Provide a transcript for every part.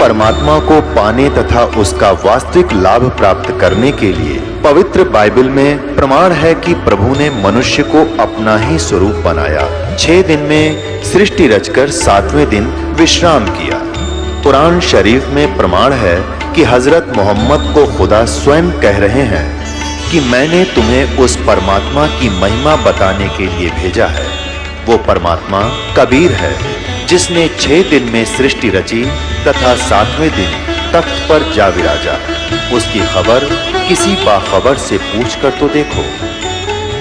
परमात्मा को पाने तथा उसका वास्तविक लाभ प्राप्त करने के लिए पवित्र बाइबल में प्रमाण है कि प्रभु ने मनुष्य को अपना ही स्वरूप बनाया। 6 दिन में सृष्टि रचकर 7वें दिन विश्राम किया। कुरान शरीफ में प्रमाण है कि हजरत मोहम्मद को खुदा स्वयं कह रहे हैं कि मैंने तुम्हें उस परमात्मा की महिमा बताने के लिए भेजा है। वो परमात्मा कबीर है जिसने 6 दिन में सृष्टि रची तथा 7वें दिन तख्त पर जा विराजा। उसकी खबर किसी बाखबर से पूछ कर तो देखो।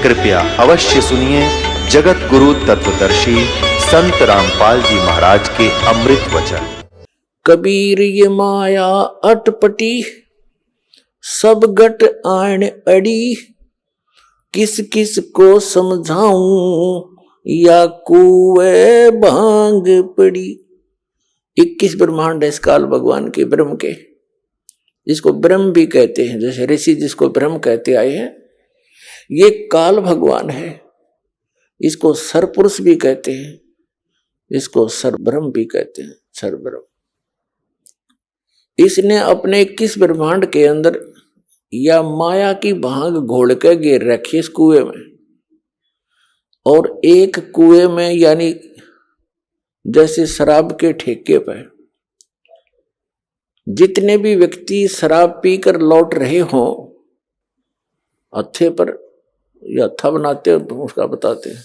कृपया अवश्य सुनिए जगत गुरु तत्वदर्शी संत रामपाल जी महाराज के अमृत वचन। कबीर ये माया अटपटी, सब गट आण अड़ी, किस किस को समझाऊं या कुए भांग पड़ी। 21 ब्रह्मांड है इस काल भगवान के, ब्रह्म के, जिसको ब्रह्म भी कहते हैं, जैसे ऋषि जिसको ब्रह्म कहते आए हैं, ये काल भगवान है। इसको सरपुरुष भी कहते हैं, इसको सरब्रह्म भी कहते हैं, सरब्रह्म। इसने अपने 21 ब्रह्मांड के अंदर या माया की भांग घोल के गिर रखी इस कुएं में। और एक कुएं में यानी जैसे शराब के ठेके पर जितने भी व्यक्ति शराब पीकर लौट रहे हों, हत्थे पर या हत्था बनाते हो तो उसका बताते हैं,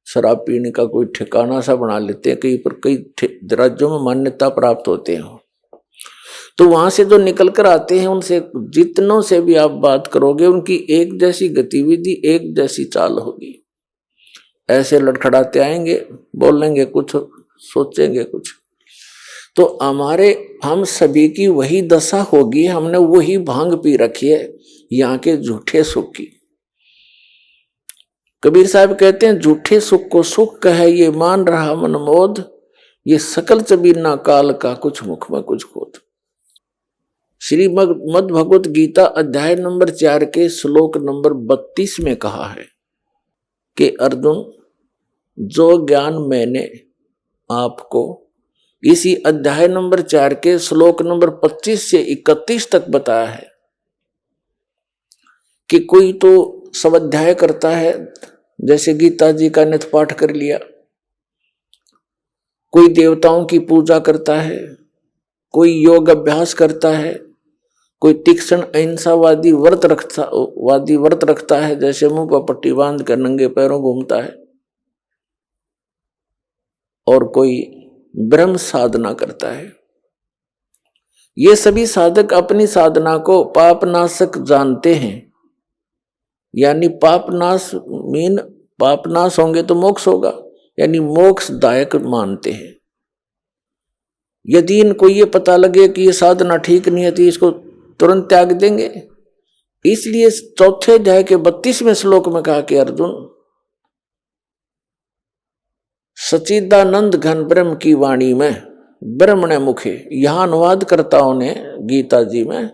शराब पीने का कोई ठिकाना सा बना लेते हैं, कहीं पर कई राज्यों में मान्यता प्राप्त होते हैं। तो वहां से जो निकल कर आते हैं उनसे जितनों से भी आप बात करोगे उनकी एक जैसी गतिविधि, एक जैसी चाल होगी। ऐसे लड़खड़ाते आएंगे, बोलेंगे कुछ, सोचेंगे कुछ। तो हम सभी की वही दशा होगी। हमने वही भांग पी रखी है यहाँ के झूठे सुख की। कबीर साहब कहते हैं झूठे सुख को सुख कहे ये मान रहा मन मोद, ये सकल चबीना काल का कुछ मुख में कुछ खोद। श्रीमद् भगवत गीता अध्याय नंबर 4 के श्लोक नंबर 32 में कहा है कि अर्जुन, जो ज्ञान मैंने आपको इसी अध्याय नंबर 4 के श्लोक नंबर 25 से 31 तक बताया है कि कोई तो स्वाध्याय करता है, जैसे गीता जी का नित्य पाठ कर लिया, कोई देवताओं की पूजा करता है, कोई योग अभ्यास करता है, कोई तीक्ष्ण अहिंसावादी व्रत रखता है, जैसे मुंह पर पट्टी बांध कर नंगे पैरों घूमता है, और कोई ब्रह्म साधना करता है। ये सभी साधक अपनी साधना को पापनाशक जानते हैं, यानी पापनाश होंगे तो मोक्ष होगा, यानी मोक्षदायक मानते हैं। यदि इनको ये पता लगे कि ये साधना ठीक नहीं है तो इसको तुरंत त्याग देंगे। इसलिए 4 अध्याय के 32वें श्लोक में कहा कि अर्जुन, सच्चिदानंद घन ब्रह्म की वाणी में ब्रह्मणे मुखे, यहां अनुवादकर्ताओं ने गीता जी में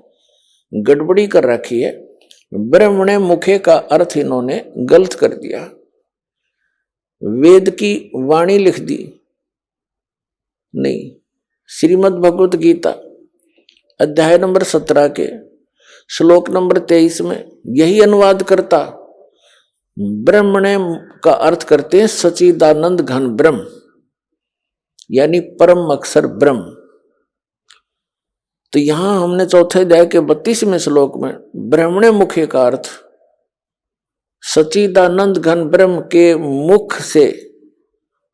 गड़बड़ी कर रखी है। ब्रह्मणे मुखे का अर्थ इन्होंने गलत कर दिया, वेद की वाणी लिख दी। नहीं, श्रीमद् भगवत गीता अध्याय नंबर 17 के श्लोक नंबर 23 में यही अनुवाद करता ब्रह्मणे का अर्थ करते हैं सच्चिदानंद घन ब्रह्म, यानी परम अक्षर ब्रह्म। तो यहां हमने 4 अध्याय के 32वें श्लोक में ब्रह्मणे मुखे का अर्थ सच्चिदानंद घन ब्रह्म के मुख से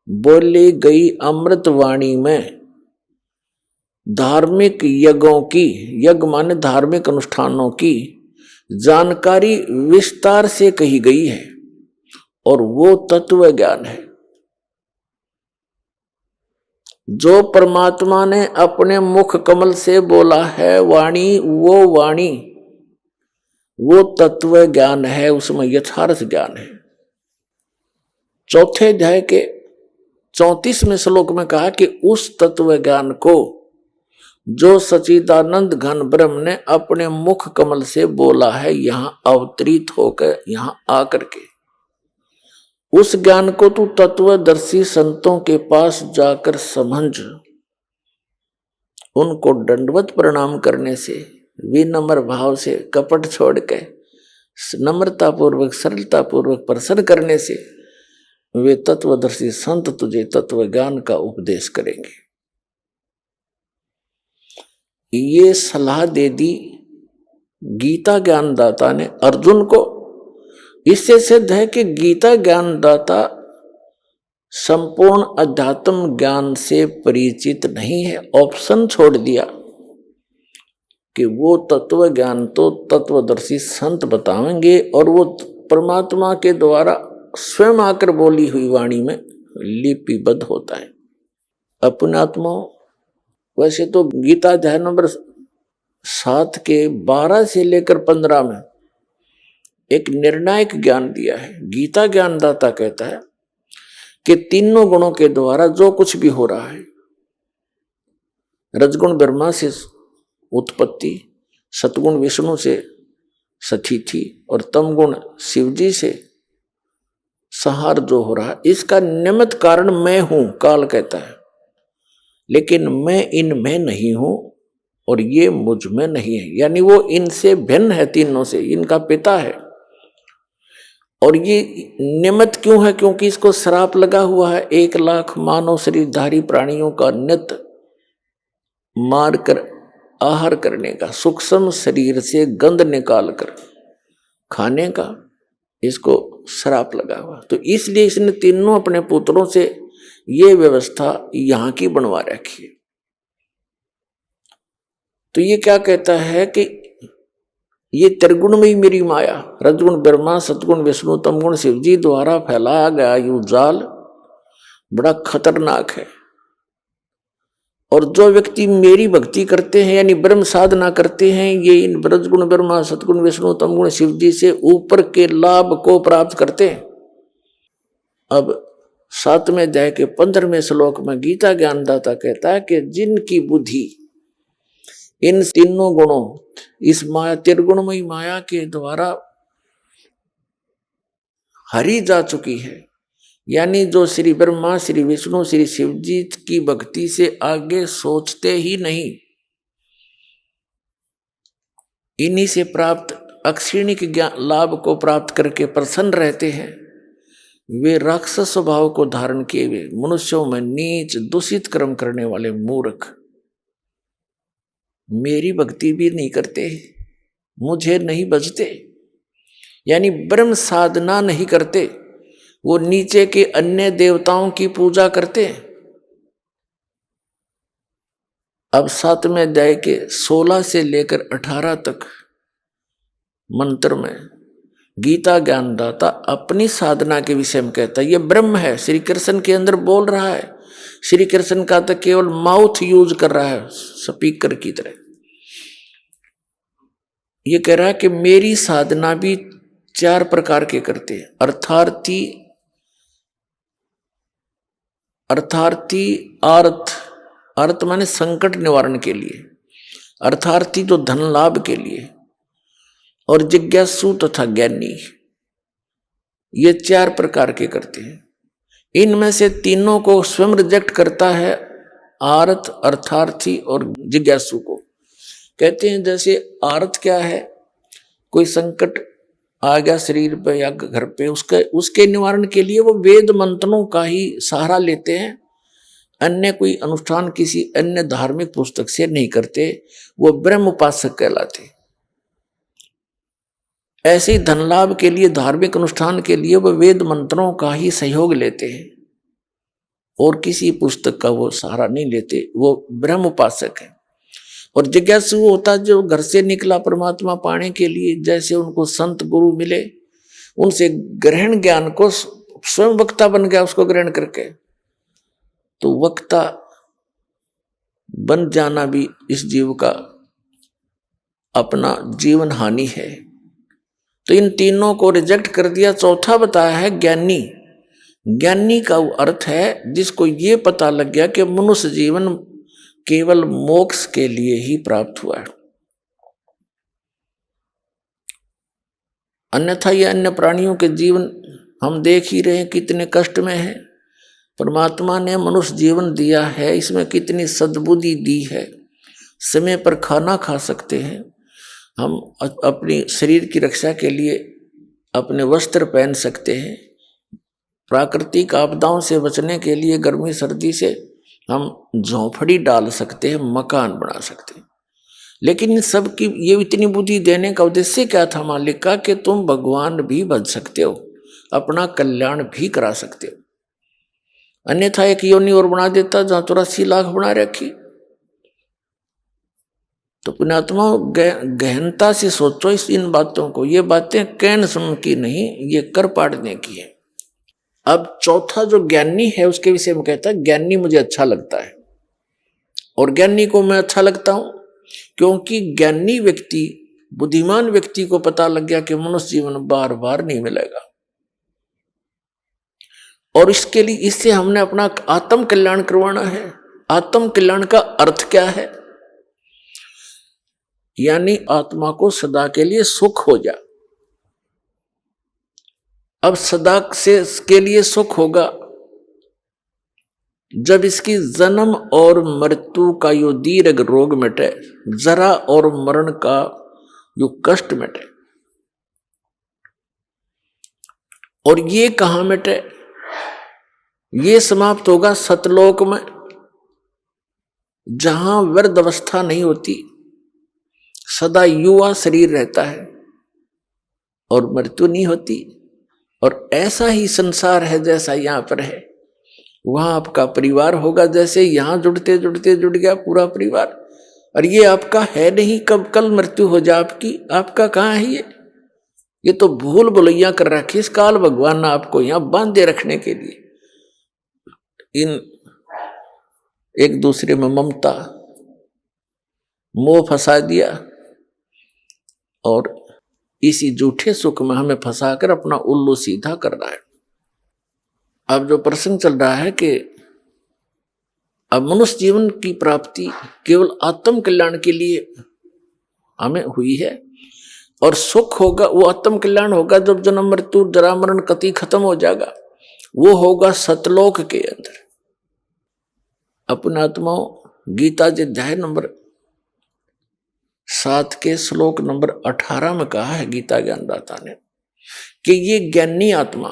बोली गई अमृत वाणी में धार्मिक यज्ञों की, यज्ञ माने धार्मिक अनुष्ठानों की जानकारी विस्तार से कही गई है, और वो तत्व ज्ञान है जो परमात्मा ने अपने मुख कमल से बोला है। वाणी वो तत्व ज्ञान है, उसमें यथार्थ ज्ञान है। 4 अध्याय के 34वें श्लोक में कहा कि उस तत्व ज्ञान को जो सच्चिदानंद घन ब्रह्म ने अपने मुख कमल से बोला है, यहां अवतरित होकर यहां आकर के, उस ज्ञान को तू तत्वदर्शी संतों के पास जाकर समझ। उनको दंडवत प्रणाम करने से, विनम्र भाव से, कपट छोड़ के नम्रता पूर्वक, सरलता पूर्वक प्रसन्न करने से वे तत्वदर्शी संत तुझे तत्व ज्ञान का उपदेश करेंगे। ये सलाह दे दी गीता ज्ञानदाता ने अर्जुन को। इससे सिद्ध है कि गीता ज्ञानदाता संपूर्ण अध्यात्म ज्ञान से परिचित नहीं है। ऑप्शन छोड़ दिया कि वो तत्व ज्ञान तो तत्वदर्शी संत बताएंगे और वो परमात्मा के द्वारा स्वयं आकर बोली हुई वाणी में लिपिबद्ध होता है। अपने आत्मा वैसे तो गीता अध्याय नंबर 7 के 12 से लेकर 15 में एक निर्णायक ज्ञान दिया है। गीता ज्ञानदाता कहता है कि तीनों गुणों के द्वारा जो कुछ भी हो रहा है, रजगुण ब्रह्मा से उत्पत्ति, सतगुण विष्णु से सतिथि और तमगुण शिवजी से संहार जो हो रहा है, इसका निमित्त कारण मैं हूं, काल कहता है। लेकिन मैं इनमें नहीं हूं और ये मुझ में नहीं है, यानी वो इनसे भिन्न है, तीनों से, इनका पिता है। और ये निमित्त क्यों है? क्योंकि इसको श्राप लगा हुआ है 1 लाख मानव शरीरधारी प्राणियों का नित्य मारकर आहार करने का, सूक्ष्म शरीर से गंध निकाल कर खाने का, इसको श्राप लगा हुआ। तो इसलिए इसने तीनों अपने पुत्रों से ये व्यवस्था यहां की बनवा रखी है। तो ये क्या कहता है कि ये त्रिगुण में ही मेरी माया, रजगुण ब्रह्मा, सतगुण विष्णु, तमगुण शिवजी द्वारा फैलाया गया यू जाल बड़ा खतरनाक है। और जो व्यक्ति मेरी भक्ति करते हैं यानी ब्रह्म साधना करते हैं, ये इन रजगुण ब्रह्मा, सतगुण विष्णु, तमगुण शिवजी से ऊपर के लाभ को प्राप्त करते हैं। अब 7वें अध्याय के 15वें श्लोक में गीता ज्ञानदाता कहता है कि जिनकी बुद्धि इन तीनों गुणों, इस माया त्रिगुणमयी माया के द्वारा हरी जा चुकी है, यानी जो श्री ब्रह्मा, श्री विष्णु, श्री शिवजी की भक्ति से आगे सोचते ही नहीं, इन्हीं से प्राप्त अक्षिणिक ज्ञान लाभ को प्राप्त करके प्रसन्न रहते हैं, वे राक्षस स्वभाव को धारण किए हुए मनुष्यों में नीच दूषित कर्म करने वाले मूर्ख मेरी भक्ति भी नहीं करते, मुझे नहीं भजते, यानी ब्रह्म साधना नहीं करते, वो नीचे के अन्य देवताओं की पूजा करते हैं। अब 7वें अध्याय के 16 से लेकर 18 तक मंत्र में गीता ज्ञानदाता अपनी साधना के विषय में कहता है। ये ब्रह्म है, श्री कृष्ण के अंदर बोल रहा है। श्री कृष्ण का तो केवल माउथ यूज कर रहा है स्पीकर की तरह। ये कह रहा है कि मेरी साधना भी 4 प्रकार के करते हैं। अर्थार्थी अर्थ माने संकट निवारण के लिए, अर्थार्थी जो धन लाभ के लिए, और जिज्ञासु तथा ज्ञानी, ये 4 प्रकार के करते हैं। इनमें से तीनों को स्वयं रिजेक्ट करता है, आर्थ, अर्थार्थी और जिज्ञासु को। कहते हैं जैसे आर्थ क्या है, कोई संकट आ गया शरीर पे या घर पे, उसके निवारण के लिए वो वेद मंत्रों का ही सहारा लेते हैं, अन्य कोई अनुष्ठान किसी अन्य धार्मिक पुस्तक से नहीं करते, वो ब्रह्म उपासक कहलाते। ऐसे ही धन लाभ के लिए, धार्मिक अनुष्ठान के लिए वो वेद मंत्रों का ही सहयोग लेते हैं और किसी पुस्तक का वो सहारा नहीं लेते, वो ब्रह्म उपासक है। और जिज्ञासु होता जो घर से निकला परमात्मा पाने के लिए, जैसे उनको संत गुरु मिले, उनसे ग्रहण ज्ञान को स्वयं वक्ता बन गया उसको ग्रहण करके, तो वक्ता बन जाना भी इस जीव का अपना जीवन हानि है। तो इन तीनों को रिजेक्ट कर दिया। चौथा बताया है ज्ञानी। ज्ञानी का अर्थ है जिसको ये पता लग गया कि मनुष्य जीवन केवल मोक्ष के लिए ही प्राप्त हुआ है, अन्यथा ये अन्य प्राणियों के जीवन हम देख ही रहे हैं कितने कष्ट में है। परमात्मा ने मनुष्य जीवन दिया है, इसमें कितनी सद्बुद्धि दी है, समय पर खाना खा सकते हैं, हम अपनी शरीर की रक्षा के लिए अपने वस्त्र पहन सकते हैं, प्राकृतिक आपदाओं से बचने के लिए गर्मी सर्दी से हम झोंपड़ी डाल सकते हैं, मकान बना सकते हैं। लेकिन इन सब की ये इतनी बुद्धि देने का उद्देश्य क्या था मालिक का, कि तुम भगवान भी बन सकते हो, अपना कल्याण भी करा सकते हो। अन्यथा एक योनि और बना देता जहां 84 लाख बना रखी। तो पुण्यात्मा गहनता से सोचो इन बातों को। ये बातें कहने सुन की नहीं, ये कर पाड़ने की है। अब चौथा जो ज्ञानी है उसके विषय में कहता है, ज्ञानी मुझे अच्छा लगता है। और ज्ञानी को मैं अच्छा लगता हूं क्योंकि ज्ञानी व्यक्ति, बुद्धिमान व्यक्ति को पता लग गया कि मनुष्य जीवन बार बार नहीं मिलेगा, और इसके लिए इससे हमने अपना आत्म कल्याण करवाना है। आत्म कल्याण का अर्थ क्या है? यानी आत्मा को सदा के लिए सुख हो जा। अब सदा से के लिए सुख होगा जब इसकी जन्म और मृत्यु का यो दीर्घ रोग मिटे, जरा और मरण का यो कष्ट मिटे। और ये कहां मिटे? ये समाप्त होगा सतलोक में, जहां वृद्ध अवस्था नहीं होती, सदा युवा शरीर रहता है और मृत्यु नहीं होती। और ऐसा ही संसार है जैसा यहां पर है, वहां आपका परिवार होगा। जैसे यहां जुड़ते जुड़ते जुड़ गया पूरा परिवार, और ये आपका है नहीं, कब कल मृत्यु हो जाए आपकी, आपका कहां है ये तो भूल भुलैया कर रखी इस काल भगवान ने आपको यहां बांधे रखने के लिए। इन एक दूसरे में ममता मोह फंसा दिया, और इसी झूठे सुख में हमें फंसाकर अपना उल्लू सीधा कर रहा है। अब जो प्रश्न चल रहा है कि अब मनुष्य जीवन की प्राप्ति केवल आत्म कल्याण के लिए हमें हुई है, और सुख होगा वो आत्म कल्याण होगा जब जन्म मृत्यु जरा मरण कति खत्म हो जाएगा, वो होगा सतलोक के अंदर। अपने आत्माओं, गीता जी अध्याय नंबर 7 के श्लोक नंबर 18 में कहा है गीता ज्ञानदाता ने कि ये ज्ञानी आत्मा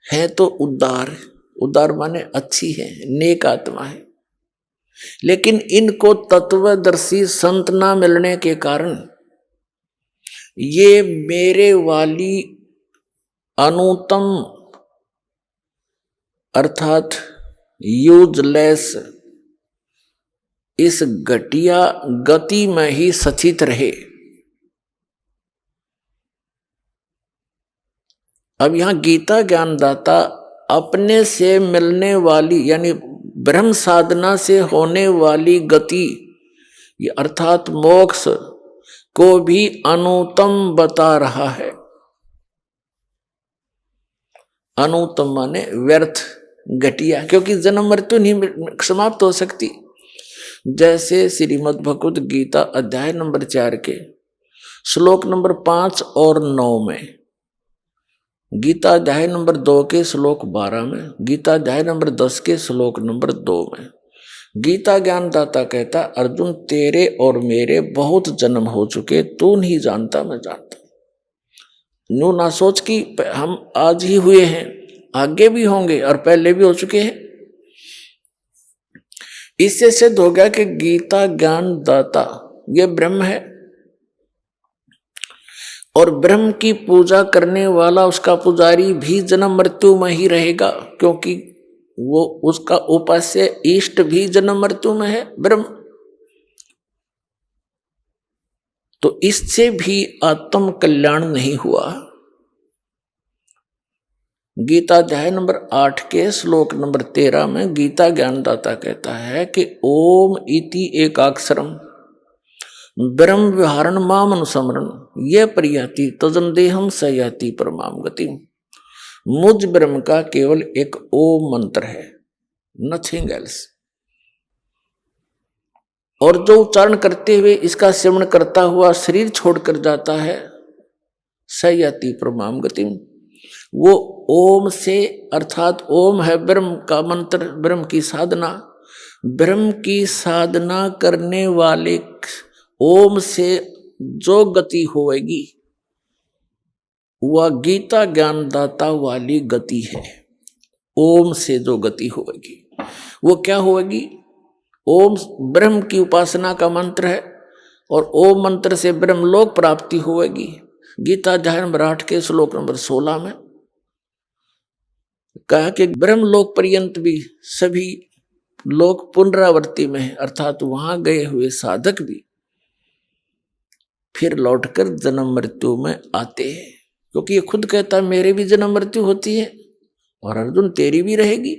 है तो उदार, उदार माने अच्छी है, नेक आत्मा है। लेकिन इनको तत्वदर्शी संत ना मिलने के कारण ये मेरे वाली अनुत्तम अर्थात यूजलेस इस घटिया गति में ही सचित रहे। अब यहां गीता ज्ञानदाता अपने से मिलने वाली यानी ब्रह्म साधना से होने वाली गति अर्थात मोक्ष को भी अनुत्तम बता रहा है। अनुत्तम माने व्यर्थ, घटिया, क्योंकि जन्म मृत्यु नहीं समाप्त हो सकती। जैसे श्रीमद् भगवद गीता अध्याय नंबर 4 के श्लोक नंबर 5 और 9 में, गीता अध्याय नंबर 2 के श्लोक 12 में, गीता अध्याय नंबर 10 के श्लोक नंबर 2 में गीता ज्ञानदाता कहता, अर्जुन तेरे और मेरे बहुत जन्म हो चुके, तू नहीं जानता मैं जानता। न्यू ना सोच कि हम आज ही हुए हैं, आगे भी होंगे और पहले भी हो चुके हैं। इससे सिद्ध हो गया कि गीता ज्ञानदाता ये ब्रह्म है, और ब्रह्म की पूजा करने वाला उसका पुजारी भी जन्म मृत्यु में ही रहेगा, क्योंकि वो उसका उपास्य इष्ट भी जन्म मृत्यु में है ब्रह्म। तो इससे भी आत्म कल्याण नहीं हुआ। गीता अध्याय नंबर 8 के श्लोक नंबर 13 में गीता ज्ञानदाता कहता है कि ओम इति एकाक्षरम ब्रह्म विहारण माम अनुसमरण ये परियाति तजन देहम सयाति परमाम गति। मुझ ब्रह्म का केवल एक ओम मंत्र है, नथिंग एल्स। और जो उच्चारण करते हुए इसका सेवन करता हुआ शरीर छोड़कर जाता है, सयाति परमाम गति, वो ओम से अर्थात ओम है ब्रह्म का मंत्र, ब्रह्म की साधना, ब्रह्म की साधना करने वाले ओम से जो गति होएगी वह गीता ज्ञानदाता वाली गति है। ओम से जो गति होएगी वो क्या होएगी? ओम ब्रह्म की उपासना का मंत्र है और ओम मंत्र से ब्रह्मलोक प्राप्ति होएगी। गीता अध्याय नंबर 8 के श्लोक नंबर 16 में कहा कि ब्रह्मलोक पर्यंत भी सभी लोग पुनरावृत्ति में है, अर्थात वहां गए हुए साधक भी फिर लौटकर जन्म मृत्यु में आते हैं, क्योंकि ये खुद कहता है मेरी भी जन्म मृत्यु होती है और अर्जुन तेरी भी रहेगी।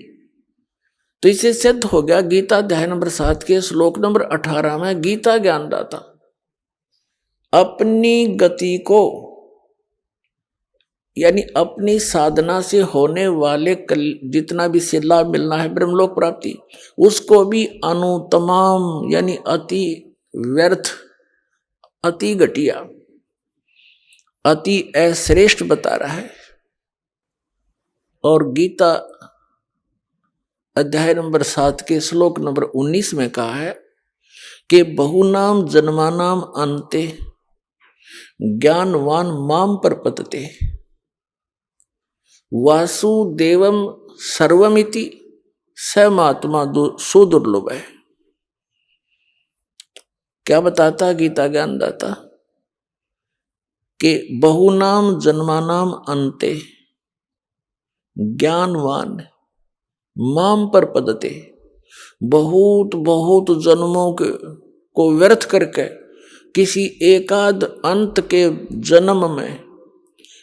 तो इसे सिद्ध हो गया गीता अध्याय नंबर 7 के श्लोक नंबर 18 में गीता ज्ञानदाता अपनी गति को यानी अपनी साधना से होने वाले जितना भी से लाभ मिलना है ब्रह्मलोक प्राप्ति, उसको भी अनुतमाम यानी अति व्यर्थ, अति घटिया, अति अश्रेष्ठ बता रहा है। और गीता अध्याय नंबर 7 के श्लोक नंबर 19 में कहा है कि बहुनाम जन्मानाम अन्ते ज्ञानवान माम प्रपद्यते वासुदेवम सर्वमिति समात्मा सुदुर्लभ है। क्या बताता गीता ज्ञानदाता कि बहुनाम जन्मानाम अन्ते ज्ञानवान माम प्रपद्यते, बहुत बहुत जन्मों को व्यर्थ करके किसी एकाध अंत के जन्म में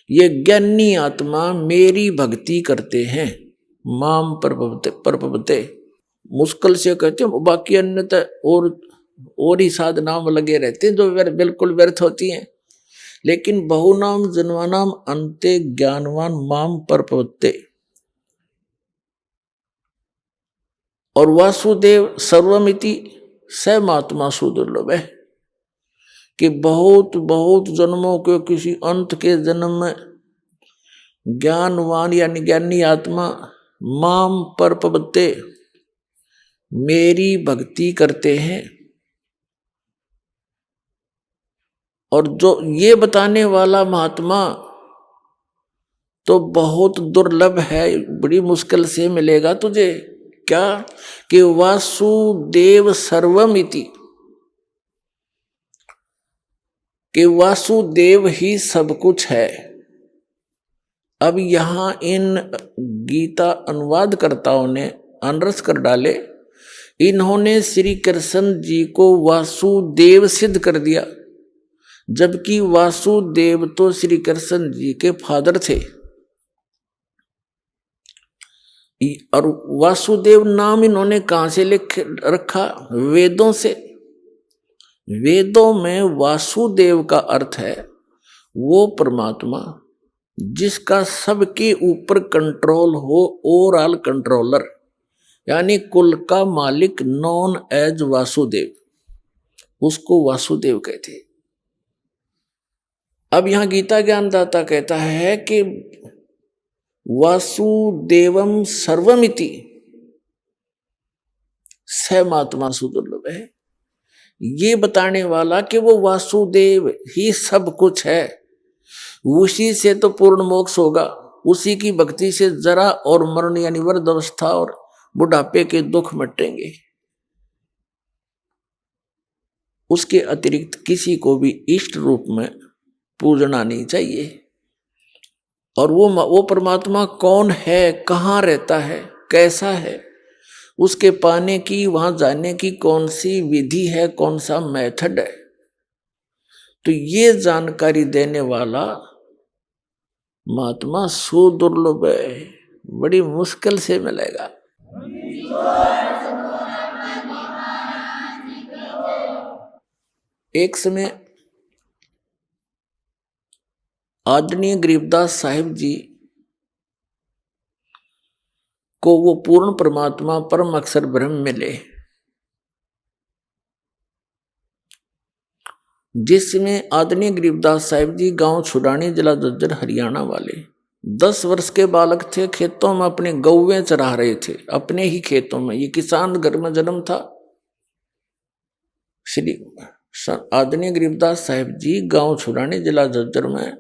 ये ज्ञानी आत्मा मेरी भक्ति करते हैं। माम प्रपद्यते मुश्किल से कहते हैं, बाकी अन्यथा और ही साधनाओं में लगे रहते हैं जो बिल्कुल व्यर्थ होती हैं। लेकिन बहुनाम जन्मानाम अन्ते ज्ञानवान माम प्रपद्यते और वासुदेव सर्वमिति समात्मा सुदुर्लभ है कि बहुत बहुत जन्मों के किसी अंत के जन्म में ज्ञानवान यानी ज्ञानी आत्मा माम प्रपद्यते मेरी भक्ति करते हैं। और जो ये बताने वाला महात्मा तो बहुत दुर्लभ है, बड़ी मुश्किल से मिलेगा तुझे। क्या कि वासुदेव सर्वमिति, कि वासुदेव ही सब कुछ है। अब यहां इन गीता अनुवादकर्ताओं ने अनरस कर डाले, इन्होंने श्री कृष्ण जी को वासुदेव सिद्ध कर दिया, जबकि वासुदेव तो श्री कृष्ण जी के फादर थे। और वासुदेव नाम इन्होंने कहां से लिख रखा? वेदों से। वेदों में वासुदेव का अर्थ है वो परमात्मा जिसका सबके ऊपर कंट्रोल हो, ओवरऑल कंट्रोलर, यानी कुल का मालिक, नॉन एज वासुदेव, उसको वासुदेव कहते हैं। अब यहां गीता ज्ञानदाता कहता है कि वासुदेवम सर्वमिति समात्मा सुदुर्लभ है। ये बताने वाला कि वो वासुदेव ही सब कुछ है, उसी से तो पूर्ण मोक्ष होगा, उसी की भक्ति से जरा और मरण यानी वृद्धावस्था और बुढ़ापे के दुख मिटेंगे। उसके अतिरिक्त किसी को भी इष्ट रूप में पूजना नहीं चाहिए। और वो परमात्मा कौन है, कहाँ रहता है, कैसा है, उसके पाने की, वहां जाने की कौन सी विधि है, कौन सा मेथड है, तो ये जानकारी देने वाला महात्मा सुदुर्लभ है, बड़ी मुश्किल से मिलेगा। एक समय आदरणीय गरीबदास साहिब जी को वो पूर्ण परमात्मा परम अक्षर ब्रह्म मिले, जिसमें आदरणीय गरीबदास साहिब जी गांव छुड़ानी, जिला झज्जर, हरियाणा वाले 10 वर्ष के बालक थे, खेतों में अपने गौवें चरा रहे थे, अपने ही खेतों में। ये किसान घर में जन्म था। श्री आदरणीय गरीबदास साहिब जी गांव छुड़ानी, जिला झज्जर में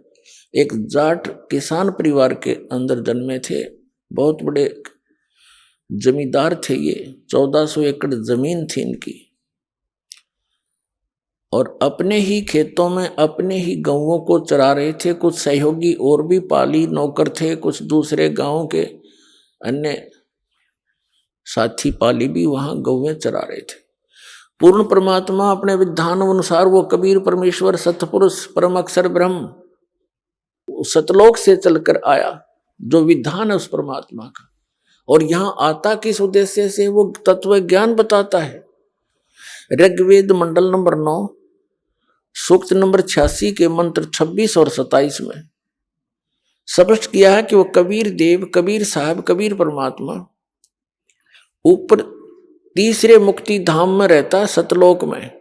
एक जाट किसान परिवार के अंदर जन्मे थे। बहुत बड़े जमींदार थे ये। 1400 एकड़ जमीन थी इनकी, और अपने ही खेतों में अपने ही गौओं को चरा रहे थे। कुछ सहयोगी और भी पाली नौकर थे, कुछ दूसरे गांव के अन्य साथी पाली भी वहां गौएं चरा रहे थे। पूर्ण परमात्मा अपने विधान अनुसार वो कबीर परमेश्वर सतपुरुष परम अक्षर ब्रह्म सतलोक से चलकर आया, जो विधान है उस परमात्मा का। और यहां आता किस उद्देश्य से? वो तत्व ज्ञान बताता है। ऋग्वेद मंडल नंबर 9 सूक्त नंबर 86 के मंत्र 26 और 27 में स्पष्ट किया है कि वो कबीर देव, कबीर साहब, कबीर परमात्मा ऊपर तीसरे मुक्ति धाम में रहता है, सतलोक में।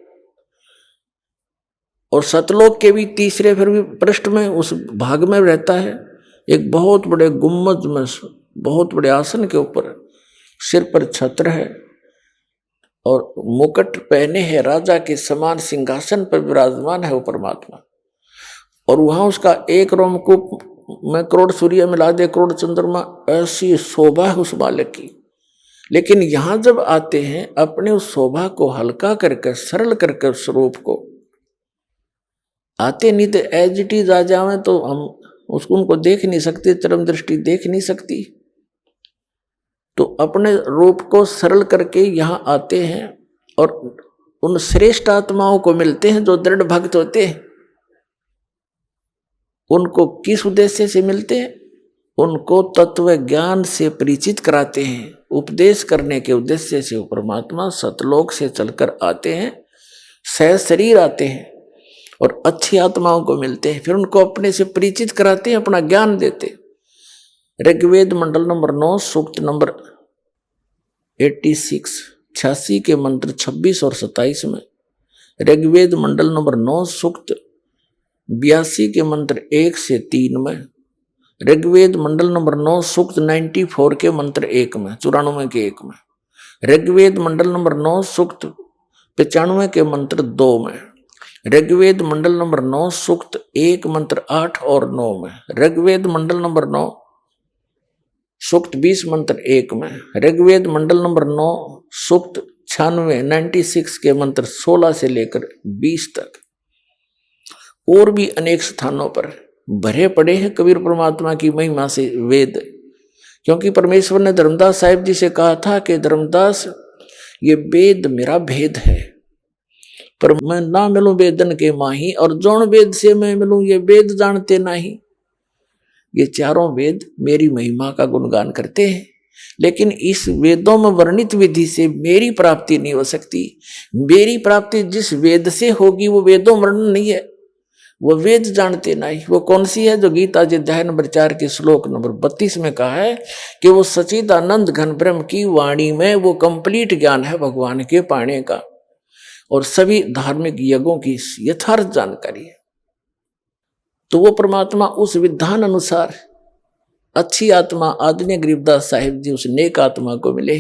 और सतलोक के भी तीसरे फिर भी पृष्ठ में उस भाग में रहता है, एक बहुत बड़े गुम्बद में, बहुत बड़े आसन के ऊपर, सिर पर छत्र है और मुकुट पहने है, राजा के समान सिंहासन पर विराजमान है वो परमात्मा। और वहां उसका एक रोमकूप में करोड़ सूर्य मिला दे, करोड़ चंद्रमा, ऐसी शोभा है उस बालक की। लेकिन यहां जब आते हैं, अपने उस शोभा को हल्का करके, सरल करके उस रूप को आते, नहीं तो एज इट इज आ जावे तो हम उसको उनको देख नहीं सकते, चरम दृष्टि देख नहीं सकती। तो अपने रूप को सरल करके यहाँ आते हैं और उन श्रेष्ठ आत्माओं को मिलते हैं जो दृढ़ भक्त होते हैं। उनको किस उद्देश्य से मिलते हैं? उनको तत्व ज्ञान से परिचित कराते हैं। उपदेश करने के उद्देश्य से वो परमात्मा सतलोक से चलकर आते हैं, सह शरीर आते हैं और अच्छी आत्माओं को मिलते हैं, फिर उनको अपने से परिचित कराते हैं, अपना ज्ञान देते। ऋग्वेद मंडल नंबर 9 सूक्त नंबर 86 के मंत्र 26 और 27 में, ऋग्वेद मंडल नंबर 9 सूक्त 82 के मंत्र 1 से 3 में, ऋग्वेद मंडल नंबर 9 सूक्त 94 के मंत्र 1 में, 94 के 1 में, ऋग्वेद मंडल नंबर 9 सूक्त 95 के मंत्र 2 में, ऋग्वेद मंडल नंबर 9 सूक्त 1 मंत्र 8 और 9 में, ऋग्वेद मंडल नंबर 9 सूक्त 20 मंत्र 1 में, ऋग्वेद मंडल नंबर 9 सूक्त 96 के मंत्र 16 से लेकर 20 तक। और भी अनेक स्थानों पर भरे पड़े हैं कबीर परमात्मा की महिमा से वेद। क्योंकि परमेश्वर ने धर्मदास साहिब जी से कहा था कि धर्मदास, ये वेद मेरा भेद है, पर मैं ना मिलूं वेदन के माही, और जौन वेद से मैं मिलूं ये वेद जानते नहीं। ये चारों वेद मेरी महिमा का गुणगान करते हैं, लेकिन इस वेदों में वर्णित विधि से मेरी प्राप्ति नहीं हो सकती। मेरी प्राप्ति जिस वेद से होगी वो वेदों वर्णन नहीं है, वो वेद जानते नहीं। वो कौन सी है? जो गीता जी अध्याय नंबर 4 के श्लोक नंबर 32 में कहा है कि वो सच्चिदानंद घन ब्रह्म की वाणी में वो कंप्लीट ज्ञान है भगवान के पाने का, और सभी धार्मिक यज्ञों की यथार्थ जानकारी है। तो वो परमात्मा उस विधान अनुसार अच्छी आत्मा आदरणीय गरीबदास साहिब जी उस नेक आत्मा को मिले,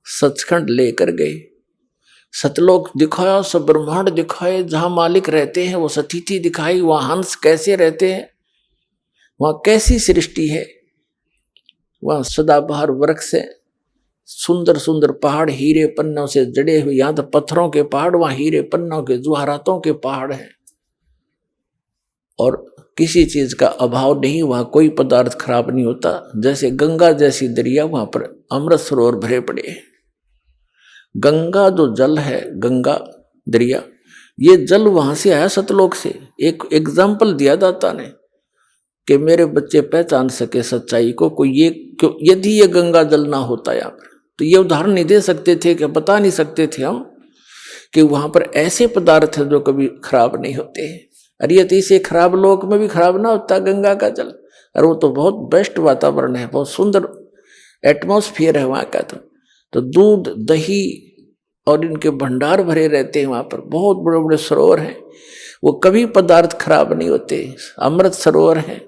सचखंड लेकर गए, सतलोक दिखाया, सब ब्रह्मांड दिखाए, जहां मालिक रहते हैं वो सतिथि दिखाई, वहां हंस कैसे रहते हैं, वहां कैसी सृष्टि है, वहां सदाबहार वृक्ष है, सुंदर सुंदर पहाड़ हीरे पन्नों से जड़े हुए, यहाँ तो पत्थरों के पहाड़, वहां हीरे पन्नों के जुहारातों के पहाड़ हैं, और किसी चीज का अभाव नहीं, वहां कोई पदार्थ खराब नहीं होता। जैसे गंगा जैसी दरिया, वहां पर अमृत सरोवर भरे पड़े हैं। गंगा जो जल है, गंगा दरिया, ये जल वहां से आया सतलोक से। एक एग्जाम्पल दिया दाता ने कि मेरे बच्चे पहचान सके सच्चाई को, कोई ये यदि ये गंगा जल ना होता यहाँ पर, तो ये उदाहरण नहीं दे सकते थे, कि बता नहीं सकते थे हम कि वहां पर ऐसे पदार्थ है जो कभी खराब नहीं होते हैं। अरे यदि से खराब लोक में भी खराब ना होता गंगा का जल, और वो तो बहुत बेस्ट वातावरण है, बहुत सुंदर एटमॉस्फेयर है वहाँ का। तो दूध दही और इनके भंडार भरे रहते हैं वहाँ पर, बहुत बड़े बड़े सरोवर हैं, वो कभी पदार्थ खराब नहीं होते, अमृत सरोवर हैं।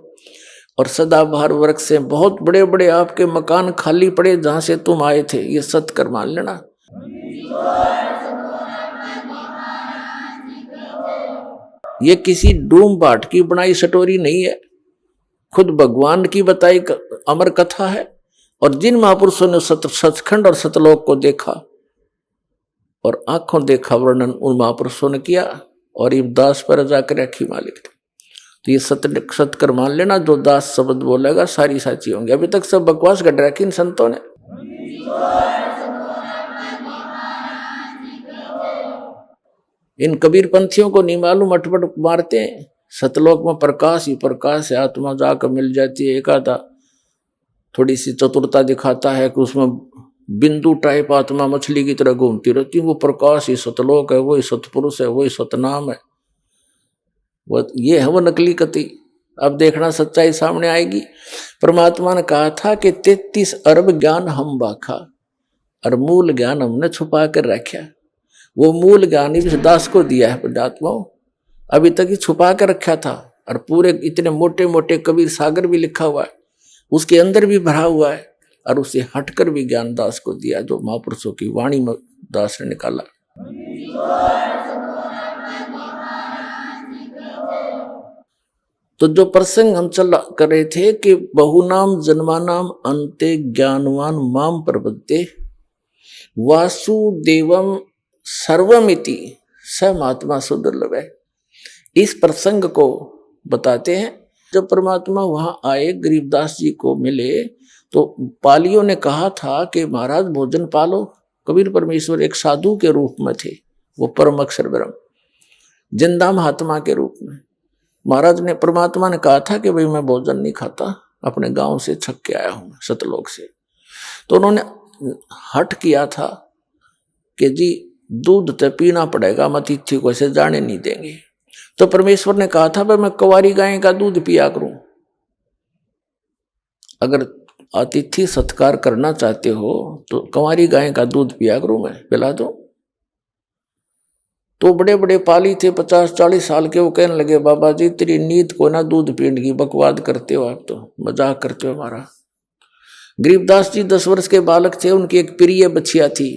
और सदाबहार वृक्ष से बहुत बड़े बड़े आपके मकान खाली पड़े जहां से तुम आए थे, ये सत्य कर मान लेना। ये किसी डूम बाट की बनाई स्टोरी नहीं है, खुद भगवान की बताई अमर कथा है। और जिन महापुरुषों ने सचखंड और सतलोक को देखा और आंखों देखा वर्णन उन महापुरुषों ने किया, और ये दास पर जाकर रखी मालिक थे। तो ये सत्य कर मान लेना, जो दास शब्द बोलेगा सारी साची होंगे। अभी तक सब बकवास कर रखी इन संतों ने। इन कबीर पंथियों को नहीं मालूम, अटपट मारते हैं। सतलोक में प्रकाश ही प्रकाश है, आत्मा जाकर मिल जाती है। एक आधा थोड़ी सी चतुरता दिखाता है कि उसमें बिंदु टाइप आत्मा मछली की तरह घूमती रहती है, वो प्रकाश ही सतलोक है, वही सतपुरुष है, वही सतनाम है। वो ये है वो नकली कति। अब देखना सच्चाई सामने आएगी। परमात्मा ने कहा था कि 33 अरब ज्ञान हम बाखा, और मूल ज्ञान हमने छुपा कर रखा। वो मूल ज्ञान ही दास को दिया है पुण्यात्माओं, अभी तक ही छुपा कर रखा था। और पूरे इतने मोटे मोटे कबीर सागर भी लिखा हुआ है, उसके अंदर भी भरा हुआ है, और उसे हटकर भी ज्ञान दास को दिया, जो महापुरुषों की वाणी में दास ने निकाला। तो जो प्रसंग हम चल कर रहे थे कि बहुनाम जन्मानाम अंते ज्ञानवान माम प्रपद्ये वासुदेवम सर्वमिति स महात्मा सुदुर्लभ है। इस प्रसंग को बताते हैं। जब परमात्मा वहां आए, गरीबदास जी को मिले, तो पालियों ने कहा था कि महाराज भोजन पालो। कबीर परमेश्वर एक साधु के रूप में थे, वो परम अक्षर ब्रह्म जिंदा महात्मा के रूप में। महाराज ने, परमात्मा ने कहा था कि भाई मैं भोजन नहीं खाता, अपने गांव से छक के आया हूं, सतलोक से। तो उन्होंने हट किया था कि जी दूध तो पीना पड़ेगा, हम अतिथि को ऐसे जाने नहीं देंगे। तो परमेश्वर ने कहा था भाई मैं कुंवारी गाय का दूध पिया करूं। अगर अतिथि सत्कार करना चाहते हो तो कुंवारी गाय का दूध पिया करूं, मैं पिला दो। तो बड़े बड़े पाली थे, 50-40 साल के, वो कहने लगे बाबा जी तेरी नींद को ना दूध पीने की, बकवाद करते हो आप, तो मजाक करते हो हमारा। गरीबदास जी 10 वर्ष के बालक थे, उनकी एक प्रिय बछिया थी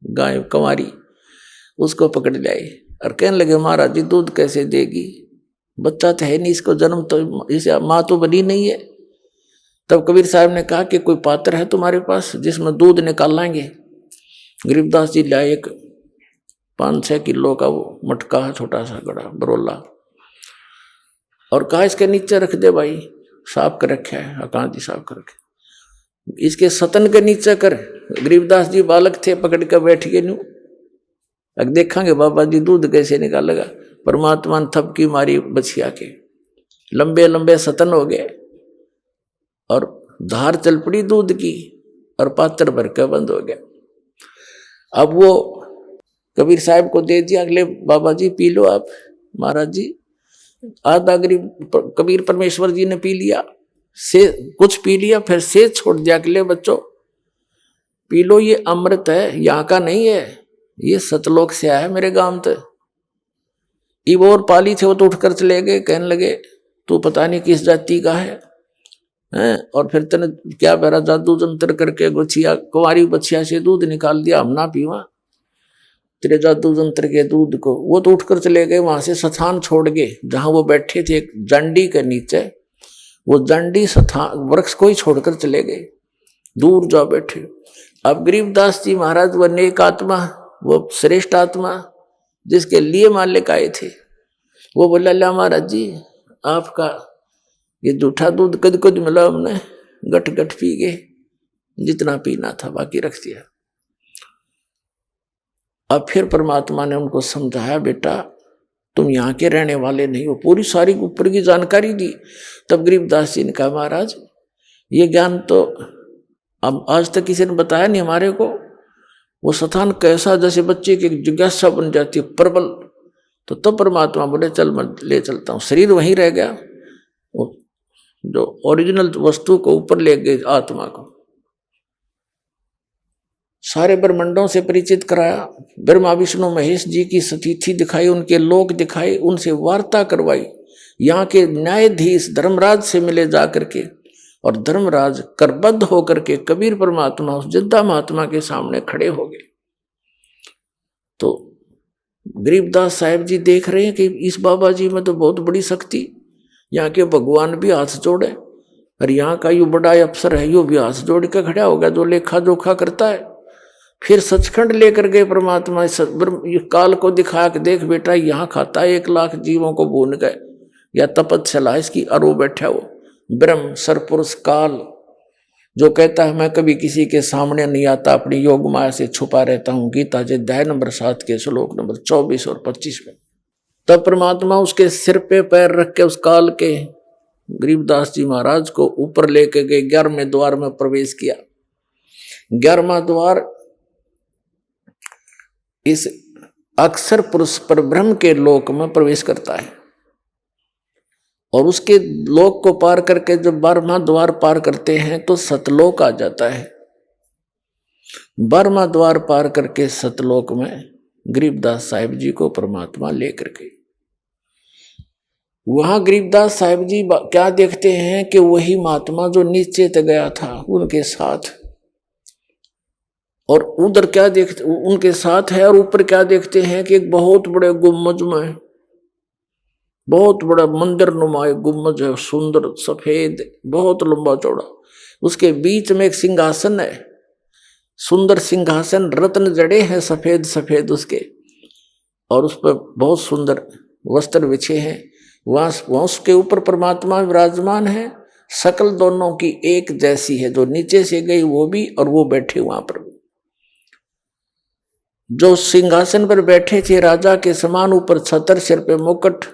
गाय कुंवारी, उसको पकड़ लाए और कहने लगे महाराज जी दूध कैसे देगी, बच्चा तो है नहीं, इसको जन्म तो, इसे माँ तो बनी नहीं है। तब कबीर साहब ने कहा कि कोई पात्र है तुम्हारे पास जिसमें दूध निकाल लाएंगे। गरीबदास जी लाए एक 5-6 किलो का वो मटका है, छोटा सा गड़ा बरोला, और कहा इसके नीचे रख दे भाई, साफ कर रखा है, अकांत जी साफ कर रखे, इसके सतन के नीचे कर। गरीबदास जी बालक थे, पकड़ कर बैठ गए न्यू, अब देखेंगे बाबा जी दूध कैसे निकालेगा। परमात्मा ने थपकी मारी बछिया के, लंबे लंबे सतन हो गए और धार चल पड़ी दूध की, और पात्र भर के बंद हो गया। अब वो कबीर साहब को दे दिया, अगले बाबा जी पी लो आप। महाराज जी आधा कबीर परमेश्वर जी ने पी लिया, से कुछ पी लिया, फिर से छोड़ दिया, अगले बच्चों पी लो, ये अमृत है, यहाँ का नहीं है, ये सतलोक से आया मेरे गांव तक। इब और पाली थे, वो तो उठकर चले गए, कहने लगे तू पता नहीं किस जाति का है, और फिर तेने क्या बेरा जादू जंतर करके बछिया, कुंवारी बछिया से दूध निकाल दिया, हम ना पीवा तेरे जादू जंत्र के दूध को। वो तो उठकर चले गए, वहां से स्थान छोड़ गए जहां वो बैठे थे, एक जंडी के नीचे, वो जंडी स्थान वृक्ष को ही छोड़कर चले गए, दूर जा बैठे। अब गरीबदास जी महाराज वो नेक आत्मा, वो श्रेष्ठ आत्मा जिसके लिए मालिक आए थे, वो बोला ला महाराज जी आपका ये जूठा दूध कद कद मिला, हमने गट गट पी गए, जितना पीना था बाकी रख दिया। अब फिर परमात्मा ने उनको समझाया बेटा तुम यहाँ के रहने वाले नहीं हो, पूरी सारी ऊपर की जानकारी दी। तब गरीबदास जी ने कहा महाराज ये ज्ञान तो अब आज तक किसी ने बताया नहीं हमारे को, वो स्थान कैसा, जैसे बच्चे की जिज्ञासा बन जाती है प्रबल। तो तब परमात्मा बोले चल मैं ले चलता हूँ। शरीर वहीं रह गया, जो ओरिजिनल वस्तु को ऊपर ले गए आत्मा को, सारे ब्रह्मंडों से परिचित कराया, ब्रह्मा विष्णु महेश जी की स्थिति दिखाई, उनके लोक दिखाए, उनसे वार्ता करवाई यहाँ के न्यायाधीश धर्मराज से मिले जाकर के, और धर्मराज करबद्ध होकर के कबीर परमात्मा उस जिंदा महात्मा के सामने खड़े हो गए। तो गरीबदास साहिब जी देख रहे हैं कि इस बाबा जी में तो बहुत बड़ी शक्ति, यहाँ के भगवान भी हाथ जोड़े, और यहाँ का यो बड़ा अफसर है, यो भी हाथ जोड़ के खड़ा होगा जो लेखा जोखा करता है। फिर सचखंड लेकर गए परमात्मा, ये काल को दिखाया कि देख बेटा यहाँ खाता है 1 लाख जीवों को भून गए, या तपस्या इसकी अरो बैठा वो ब्रह्म सरपुरुष काल, जो कहता है मैं कभी किसी के सामने नहीं आता, अपनी योग माया से छुपा रहता हूँ। गीता जी अध्याय नंबर 7 के श्लोक नंबर 24 और 25 में। तब परमात्मा उसके सिर पे पैर रख के उस काल के गरीबदास जी महाराज को ऊपर लेके गए, 11वें द्वार में प्रवेश किया। 11वां द्वार इस अक्षर पुरुष पर ब्रह्म के लोक में प्रवेश करता है, और उसके लोक को पार करके जब 12वां द्वार पार करते हैं तो सतलोक आ जाता है। 12वां द्वार पार करके सतलोक में गरीबदास साहिब जी को परमात्मा लेकर गए। वहां गरीबदास साहिब जी क्या देखते हैं कि वही महात्मा जो नीचे तक गया था उनके साथ, और उधर क्या देखते उनके साथ है, और ऊपर क्या देखते हैं कि एक बहुत बड़े गुम्बज में बहुत बड़ा मंदिर नुमा गुम्बज है, सुंदर सफेद बहुत लंबा चौड़ा, उसके बीच में एक सिंहासन है, सुंदर सिंहासन, रत्न जड़े हैं सफेद सफेद उसके, और उस पर बहुत सुंदर वस्त्र बिछे हैं। वहां उसके ऊपर परमात्मा विराजमान है। शकल दोनों की एक जैसी है, जो नीचे से गई वो भी और वो बैठे वहां पर। जो सिंहासन पर बैठे थे राजा के समान, ऊपर छतर, सिर पे मुकुट,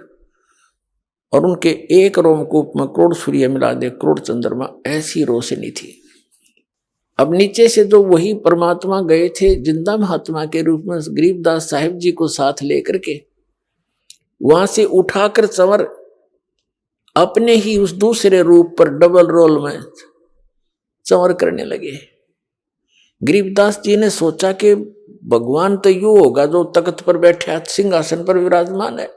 और उनके एक रोमकूप में करोड़ सूर्य मिला दे करोड़ चंद्रमा, ऐसी रोशनी थी। अब नीचे से जो वही परमात्मा गए थे जिंदा महात्मा के रूप में गरीबदास साहिब जी को साथ लेकर के, वहां से उठाकर चंवर अपने ही उस दूसरे रूप पर डबल रोल में चंवर करने लगे। गरीबदास जी ने सोचा कि भगवान तो यू होगा जो तख्त पर बैठे सिंहासन पर विराजमान है,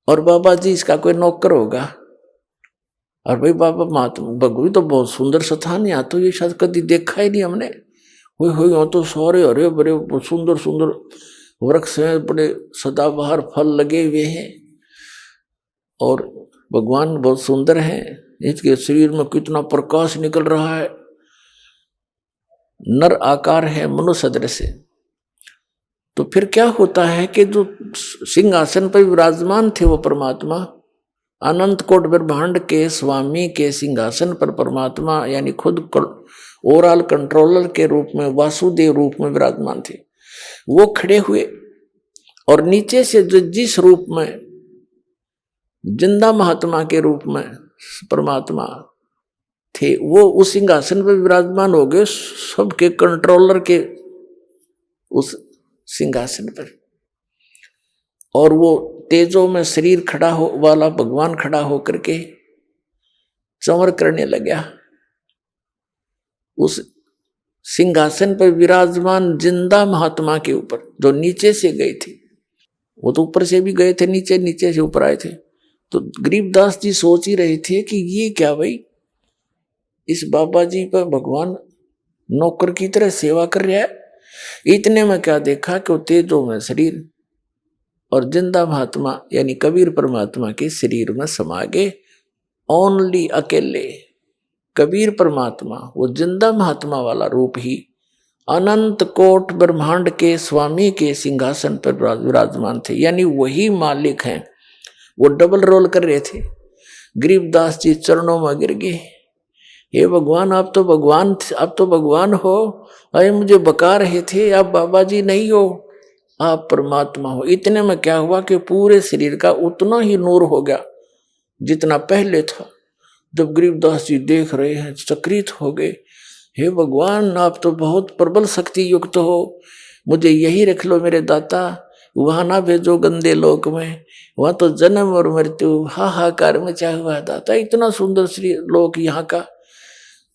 और बाबा जी इसका कोई नौकर होगा। और भाई बाबा महात्मा भगवी तो बहुत सुंदर स्थान, यहाँ तो ये शायद कभी देखा ही नहीं हमने। हो यहाँ तो सारे हरे भरे सुंदर सुंदर वृक्ष हैं, बड़े सदाबहार फल लगे हुए हैं, और भगवान बहुत सुंदर हैं। इसके शरीर में कितना प्रकाश निकल रहा है, नर आकार है मनुष्य सदृश से। तो फिर क्या होता है कि जो सिंहासन पर विराजमान थे वो परमात्मा, अनंत कोट ब्रह्मांड के स्वामी के सिंहासन पर परमात्मा यानी खुद ओवरऑल कंट्रोलर के रूप में, वासुदेव रूप में विराजमान थे। वो खड़े हुए, और नीचे से जिस रूप में जिंदा महात्मा के रूप में परमात्मा थे, वो उस सिंहासन पर विराजमान हो गए, सबके कंट्रोलर के उस सिंहासन पर। और वो तेजों में शरीर खड़ा हो वाला भगवान खड़ा होकर के चंवर करने लगा। उस सिंहासन पर विराजमान जिंदा महात्मा के ऊपर, जो नीचे से गए थे, वो तो ऊपर से भी गए थे, नीचे नीचे से ऊपर आए थे। तो गरीबदास जी सोच ही रहे थे कि ये क्या भाई, इस बाबा जी पर भगवान नौकर की तरह सेवा कर रहा है। इतने में क्या देखा कि वो तेजों में शरीर और जिंदा महात्मा यानी कबीर परमात्मा के शरीर में समा गए। ओनली अकेले कबीर परमात्मा, वो जिंदा महात्मा वाला रूप ही अनंत कोट ब्रह्मांड के स्वामी के सिंहासन पर विराजमान थे, यानी वही मालिक हैं। वो डबल रोल कर रहे थे। गरीबदास जी चरणों में गिर गए, हे भगवान आप तो भगवान हो, अरे मुझे बका रहे थे आप बाबा जी नहीं हो, आप परमात्मा हो। इतने में क्या हुआ कि पूरे शरीर का उतना ही नूर हो गया जितना पहले था। जब गरीबदास जी देख रहे हैं चकित हो गए, हे भगवान आप तो बहुत प्रबल शक्ति युक्त हो, मुझे यही रख लो मेरे दाता, वहां ना भेजो गंदे लोक में, वहां तो जन्म और मृत्यु हाहाकार में चाहे हुआ दाता, इतना सुंदर श्री लोक यहाँ का।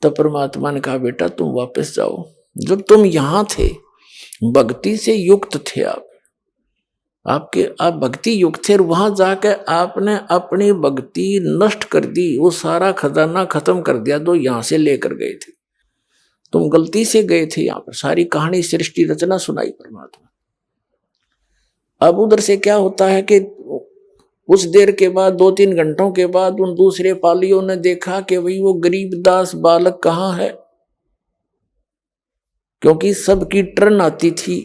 तब परमात्मा ने कहा बेटा तुम वापस जाओ, जब तुम यहाँ थे भक्ति से युक्त थे आप, आप भक्ति युक्त थे, वहां जाकर आपने अपनी भक्ति नष्ट कर दी, वो सारा खजाना खत्म कर दिया जो यहां से लेकर गए थे। तुम गलती से गए थे, यहां पर सारी कहानी सृष्टि रचना सुनाई परमात्मा। अब उधर से क्या होता है कि कुछ देर के बाद, 2-3 घंटों के बाद, उन दूसरे पालियों ने देखा कि भाई वो गरीबदास बालक कहाँ है, क्योंकि सबकी ट्रन आती थी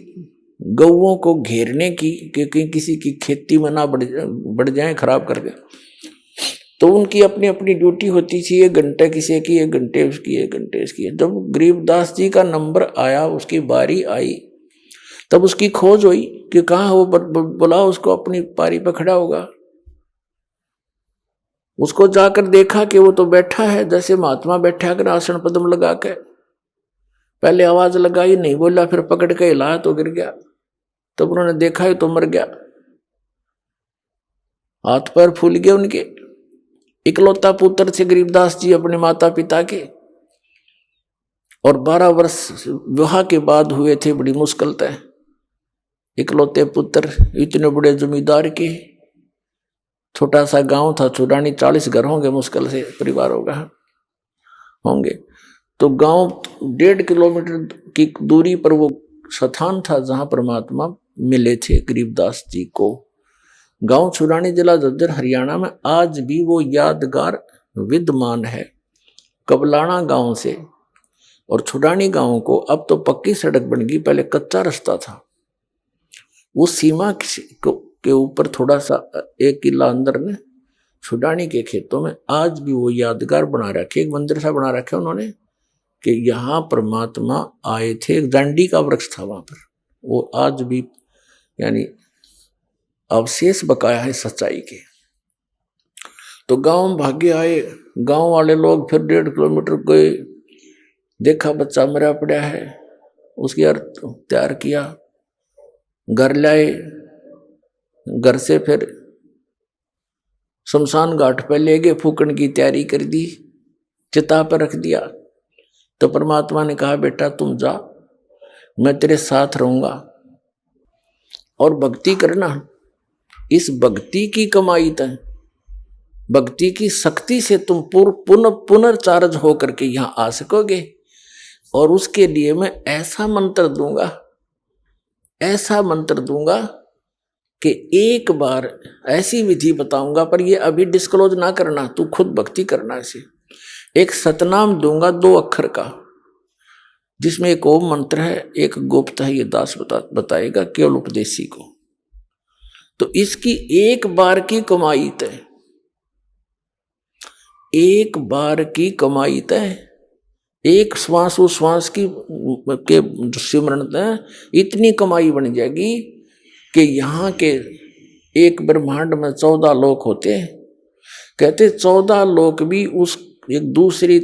गौओं को घेरने की, क्योंकि किसी की खेती में ना बढ़ जाए, खराब कर दे। तो उनकी अपनी अपनी ड्यूटी होती थी, 1 घंटे किसी की, 1 घंटे उसकी, 1 घंटे इसकी। जब गरीबदास जी का नंबर आया, उसकी बारी आई, तब उसकी खोज हुई कि कहाँ वो, बुलाओ उसको, अपनी पारी पर खड़ा होगा। उसको जाकर देखा कि वो तो बैठा है जैसे महात्मा बैठा कर आसन पद्म लगा के। पहले आवाज लगाई, नहीं बोला, फिर पकड़ के हिलाया तो गिर गया। तब उन्होंने देखा ही तो मर गया, हाथ पैर फूल गए उनके। इकलौता पुत्र थे गरीबदास जी अपने माता पिता के, और 12 वर्ष विवाह के बाद हुए थे, बड़ी मुश्किल तय। इकलौते पुत्र, इतने बड़े जमींदार के, छोटा सा गांव था छुड़ानी, 40 घर होंगे मुश्किल से, परिवार होंगे। तो गांव 1.5 किलोमीटर की दूरी पर वो स्थान था जहां परमात्मा मिले थे गरीबदास जी को। गांव छुड़ानी, जिला झज्जर, हरियाणा में आज भी वो यादगार विद्यमान है। कबलाना गांव से और छुड़ानी गांव को अब तो पक्की सड़क बन गई, पहले कच्चा रास्ता था। उस सीमा के ऊपर थोड़ा सा 1 किला अंदर ने छुड़ानी के खेतों में आज भी वो यादगार बना रखे, एक मंदिर सा बना रखे उन्होंने कि यहाँ परमात्मा आए थे। एक दांडी का वृक्ष था वहां पर, वो आज भी यानी अवशेष बकाया है सच्चाई के। तो गांव में भागे आए, गांव वाले लोग फिर 1.5 किलोमीटर गए, देखा बच्चा मरा पड़ा है, उसकी अर्थ तैयार किया, घर लाए, घर से फिर शमशान घाट पर ले गए, फूकन की तैयारी कर दी, चिता पर रख दिया। तो परमात्मा ने कहा बेटा तुम जा, मैं तेरे साथ रहूंगा और भक्ति करना। इस भक्ति की कमाई तय, भक्ति की शक्ति से तुम पुनर्चार्ज होकर के यहां आ सकोगे। और उसके लिए मैं ऐसा मंत्र दूंगा कि एक बार ऐसी विधि बताऊंगा, पर ये अभी डिस्क्लोज ना करना, तू खुद भक्ति करना। इसे एक सतनाम दूंगा 2 अक्षर का, जिसमें एक ओम मंत्र है, एक गुप्त है, ये दास बताएगा केवल उपदेशी को। तो इसकी एक बार की कमाई तय, एक बार की कमाई तय, एक श्वास उस श्वास की के सिमरण तय इतनी कमाई बन जाएगी कि यहाँ के एक ब्रह्मांड में 14 लोक होते हैं। कहते 14 लोक भी उस एक दूसरी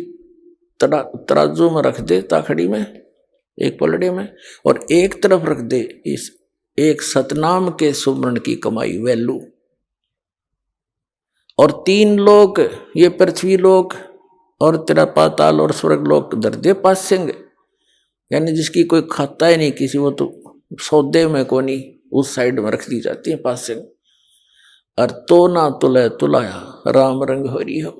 तराजू में रख दे, ताखड़ी में, एक पलड़े में, और एक तरफ रख दे इस एक सतनाम के सुमरण की कमाई वैल्यू। और 3 लोक, ये पृथ्वी लोक और तेरा पाताल और स्वर्ग लोक धर दे पासेंगे, यानी जिसकी कोई खाता ही नहीं किसी, वो तो सौदे में को नहीं, उस साइड में रख दी जाती है पासेंगे। और तो ना तुले तुलाया राम रंग हरि हो।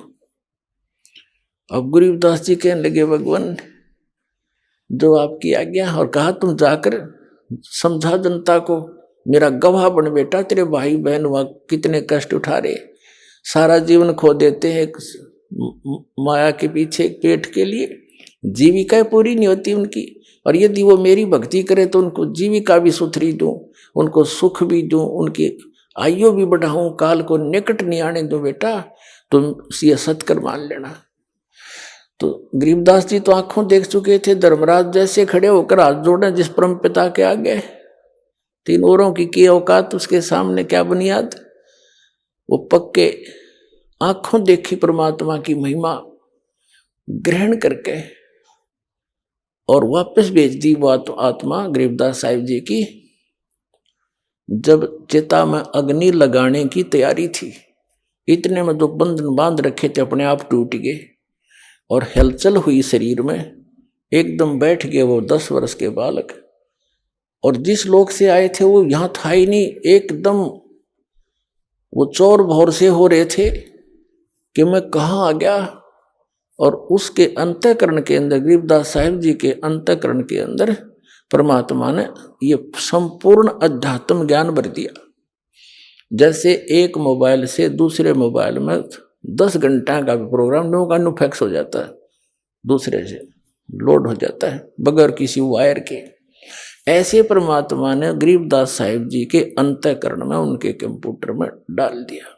अब गरीबदास जी कहने लगे भगवान जो आपकी आज्ञा, और कहा तुम जाकर समझा जनता को, मेरा गवाह बन बेटा, तेरे भाई बहन वहां कितने कष्ट उठा रहे, सारा जीवन खो देते हैं माया के पीछे, पेट के लिए, जीविका पूरी नहीं होती उनकी। और यदि वो मेरी भक्ति करे तो उनको जीविका भी सुथरी दूं, उनको सुख भी दूं, उनकी आयु भी बढ़ाऊं, काल को निकट नहीं आने दो बेटा, तुम ये सत्कर मान लेना। तो गरीबदास जी तो आंखों देख चुके थे, धर्मराज जैसे खड़े होकर हाथ जोड़े जिस परम पिता के आगे, 3 औरों की औकात उसके सामने क्या बुनियाद। वो पक्के आंखों देखी परमात्मा की महिमा ग्रहण करके और वापस भेज दी वो आत्मा गरीबदास साहिब जी की। जब चिता में अग्नि लगाने की तैयारी थी, इतने में जो बंधन बांध रखे थे अपने आप टूट गए और हलचल हुई शरीर में, एकदम बैठ गए वो 10 वर्ष के बालक। और जिस लोक से आए थे वो यहाँ था ही नहीं, एकदम वो चोर भौर से हो रहे थे कि मैं कहाँ आ गया। और उसके अंतःकरण के अंदर, गरीबदास साहिब जी के अंतःकरण के अंदर परमात्मा ने ये संपूर्ण अध्यात्म ज्ञान भर दिया। जैसे एक मोबाइल से दूसरे मोबाइल में 10 घंटा का भी प्रोग्राम नो फैक्स हो जाता है, दूसरे से लोड हो जाता है बगैर किसी वायर के। ऐसे परमात्मा ने गरीबदास साहिब जी के अंतःकरण में, उनके कंप्यूटर में डाल दिया।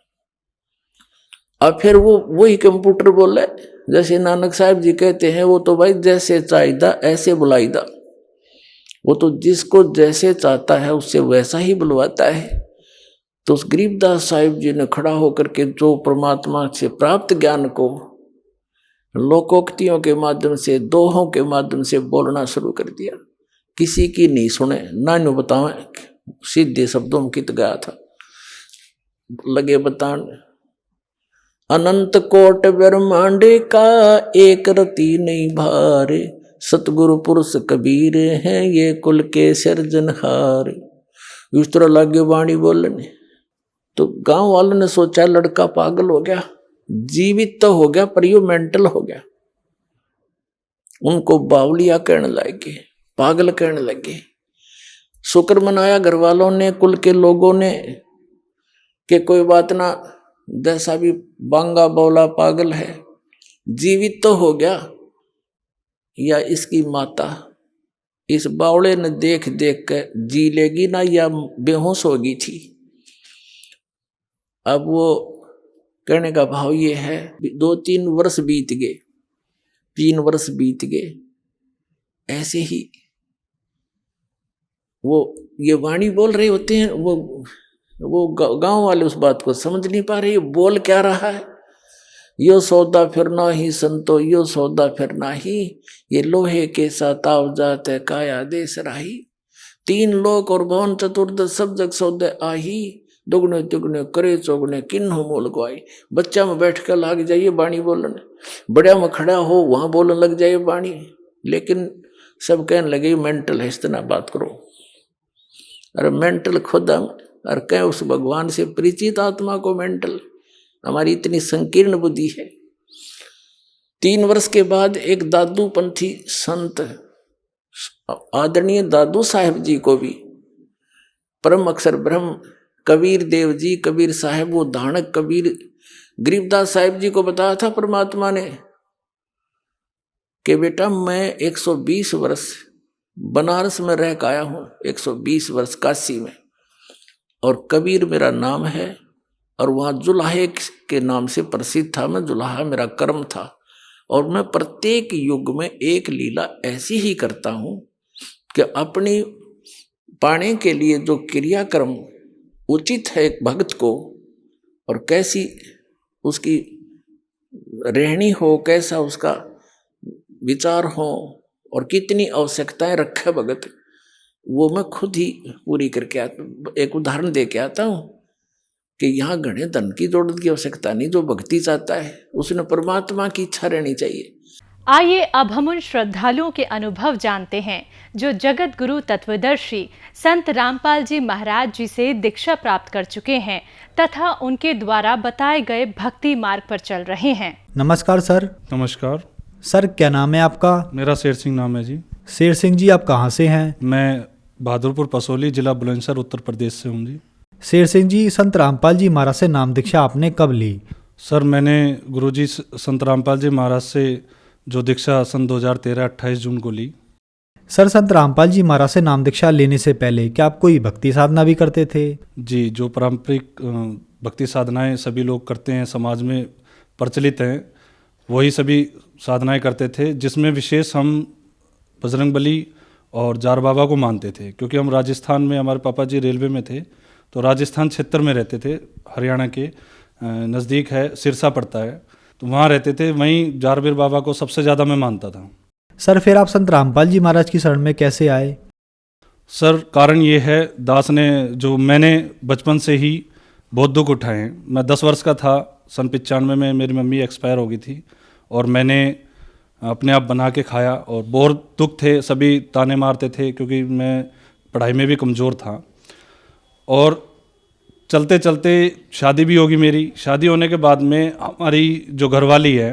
अब फिर वो वही कंप्यूटर बोले, जैसे नानक साहिब जी कहते हैं, वो तो भाई जैसे चाहिदा ऐसे बुलाईदा। वो तो जिसको जैसे चाहता है उससे वैसा ही बुलवाता है। तो उस गरीबदास साहिब जी ने खड़ा होकर के जो परमात्मा से प्राप्त ज्ञान को लोकोक्तियों के माध्यम से, दोहों के माध्यम से बोलना शुरू कर दिया। किसी की नहीं सुने, ना नु बतावे, सीधे शब्दों में कित गया था, लगे बतान। अनंत कोट ब्रह्मांड का एक रति नहीं भारे, सतगुरु पुरुष कबीर हैं ये कुल के सिरजनहार। इस तरह लगे वाणी बोलने। तो गांव वालों ने सोचा लड़का पागल हो गया, जीवित तो हो गया पर यो मेंटल हो गया। उनको बावलिया कहने लगे, पागल कहने लगे। शुक्र मनाया घर वालों ने, कुल के लोगों ने, कि कोई बात ना, जैसा भी बांगा बौला पागल है, जीवित तो हो गया। या इसकी माता इस बावड़े ने देख देख कर जी लेगी ना, या बेहोश होगी थी। अब वो कहने का भाव ये है, 2-3 वर्ष बीत गए, 3 वर्ष बीत गए, ऐसे ही वो ये वाणी बोल रहे होते हैं। वो गांव वाले उस बात को समझ नहीं पा रहे, बोल क्या रहा है। यो सौदा फिर ना ही संतो, यो सौदा फिर ना ही, ये लोहे के साताव जात है काया देश राही। 3 लोक और भवन चतुर्दश सब जग सौदे आही, दुगने दुगने करे चौगने किन्हों मोल गवाई। बच्चा में बैठ कर लग जाइए बाणी बोलने, बड़ा में खड़ा हो वहां बोलने लग जाइए बाणी। लेकिन सब कहने लगे मेंटल है, इतना बात करो। अरे मेंटल खुद हम, और कहें उस भगवान से परिचित आत्मा को मेंटल। हमारी इतनी संकीर्ण बुद्धि है। 3 वर्ष के बाद एक दादू पंथी संत, आदरणीय दादू साहेब जी को भी परम अक्षर ब्रह्म कबीर देव जी, कबीर साहेब, वो धानक कबीर गरीबदास साहिब जी को बताया था परमात्मा ने कि बेटा मैं 120 वर्ष बनारस में रह के आया हूँ, 120 वर्ष काशी में, और कबीर मेरा नाम है, और वहाँ जुलाहे के नाम से प्रसिद्ध था। मैं जुलाहा मेरा कर्म था, और मैं प्रत्येक युग में एक लीला ऐसी ही करता हूँ कि अपनी पाने के लिए जो क्रियाक्रम उचित है एक भक्त को, और कैसी उसकी रहनी हो, कैसा उसका विचार हो, और कितनी आवश्यकताएं रखे भगत, वो मैं खुद ही पूरी करके आता। एक उदाहरण दे के आता हूँ कि यहाँ घने धन की जरूरत की आवश्यकता नहीं, जो भक्ति चाहता है उसने परमात्मा की इच्छा रहनी चाहिए। आइए अब हम उन श्रद्धालुओं के अनुभव जानते हैं जो जगत गुरु तत्वदर्शी संत रामपाल जी महाराज जी से दीक्षा प्राप्त कर चुके हैं तथा उनके द्वारा बताए गए भक्ति मार्ग पर चल रहे हैं। नमस्कार सर। नमस्कार सर, क्या नाम है आपका? मेरा शेर सिंह नाम है जी। शेर सिंह जी, आप कहाँ से हैं? मैं बहादुरपुर पसोली, जिला बुलंदशहर, उत्तर प्रदेश से हूँ जी। शेर सिंह जी, संत रामपाल जी महाराज से नाम दीक्षा आपने कब ली? सर मैंने गुरुजी संत रामपाल जी महाराज से जो दीक्षा सन 2013 28 जून को ली। सर, संत रामपाल जी महाराज से नाम दीक्षा लेने से पहले क्या आप कोई भक्ति साधना भी करते थे? जी, जो पारंपरिक भक्ति साधनाएं सभी लोग करते हैं, समाज में प्रचलित हैं, वही सभी साधनाएं करते थे, जिसमें विशेष हम बजरंगबली और जार बाबा को मानते थे। क्योंकि हम राजस्थान में, हमारे पापा जी रेलवे में थे, तो राजस्थान क्षेत्र में रहते थे, हरियाणा के नज़दीक है, सिरसा पड़ता है, तो वहाँ रहते थे। वहीं जारबीर बाबा को सबसे ज़्यादा मैं मानता था। सर, फिर आप संत रामपाल जी महाराज की शरण में कैसे आए? सर, कारण ये है, दास ने जो मैंने बचपन से ही बहुत दुख उठाए हैं। मैं 10 वर्ष का था, सन 95 में मेरी मम्मी एक्सपायर हो गई थी, और मैंने अपने आप बना के खाया, और बहुत दुख थे, सभी ताने मारते थे, क्योंकि मैं पढ़ाई में भी कमज़ोर था। और चलते चलते शादी भी होगी मेरी। शादी होने के बाद में हमारी जो घरवाली है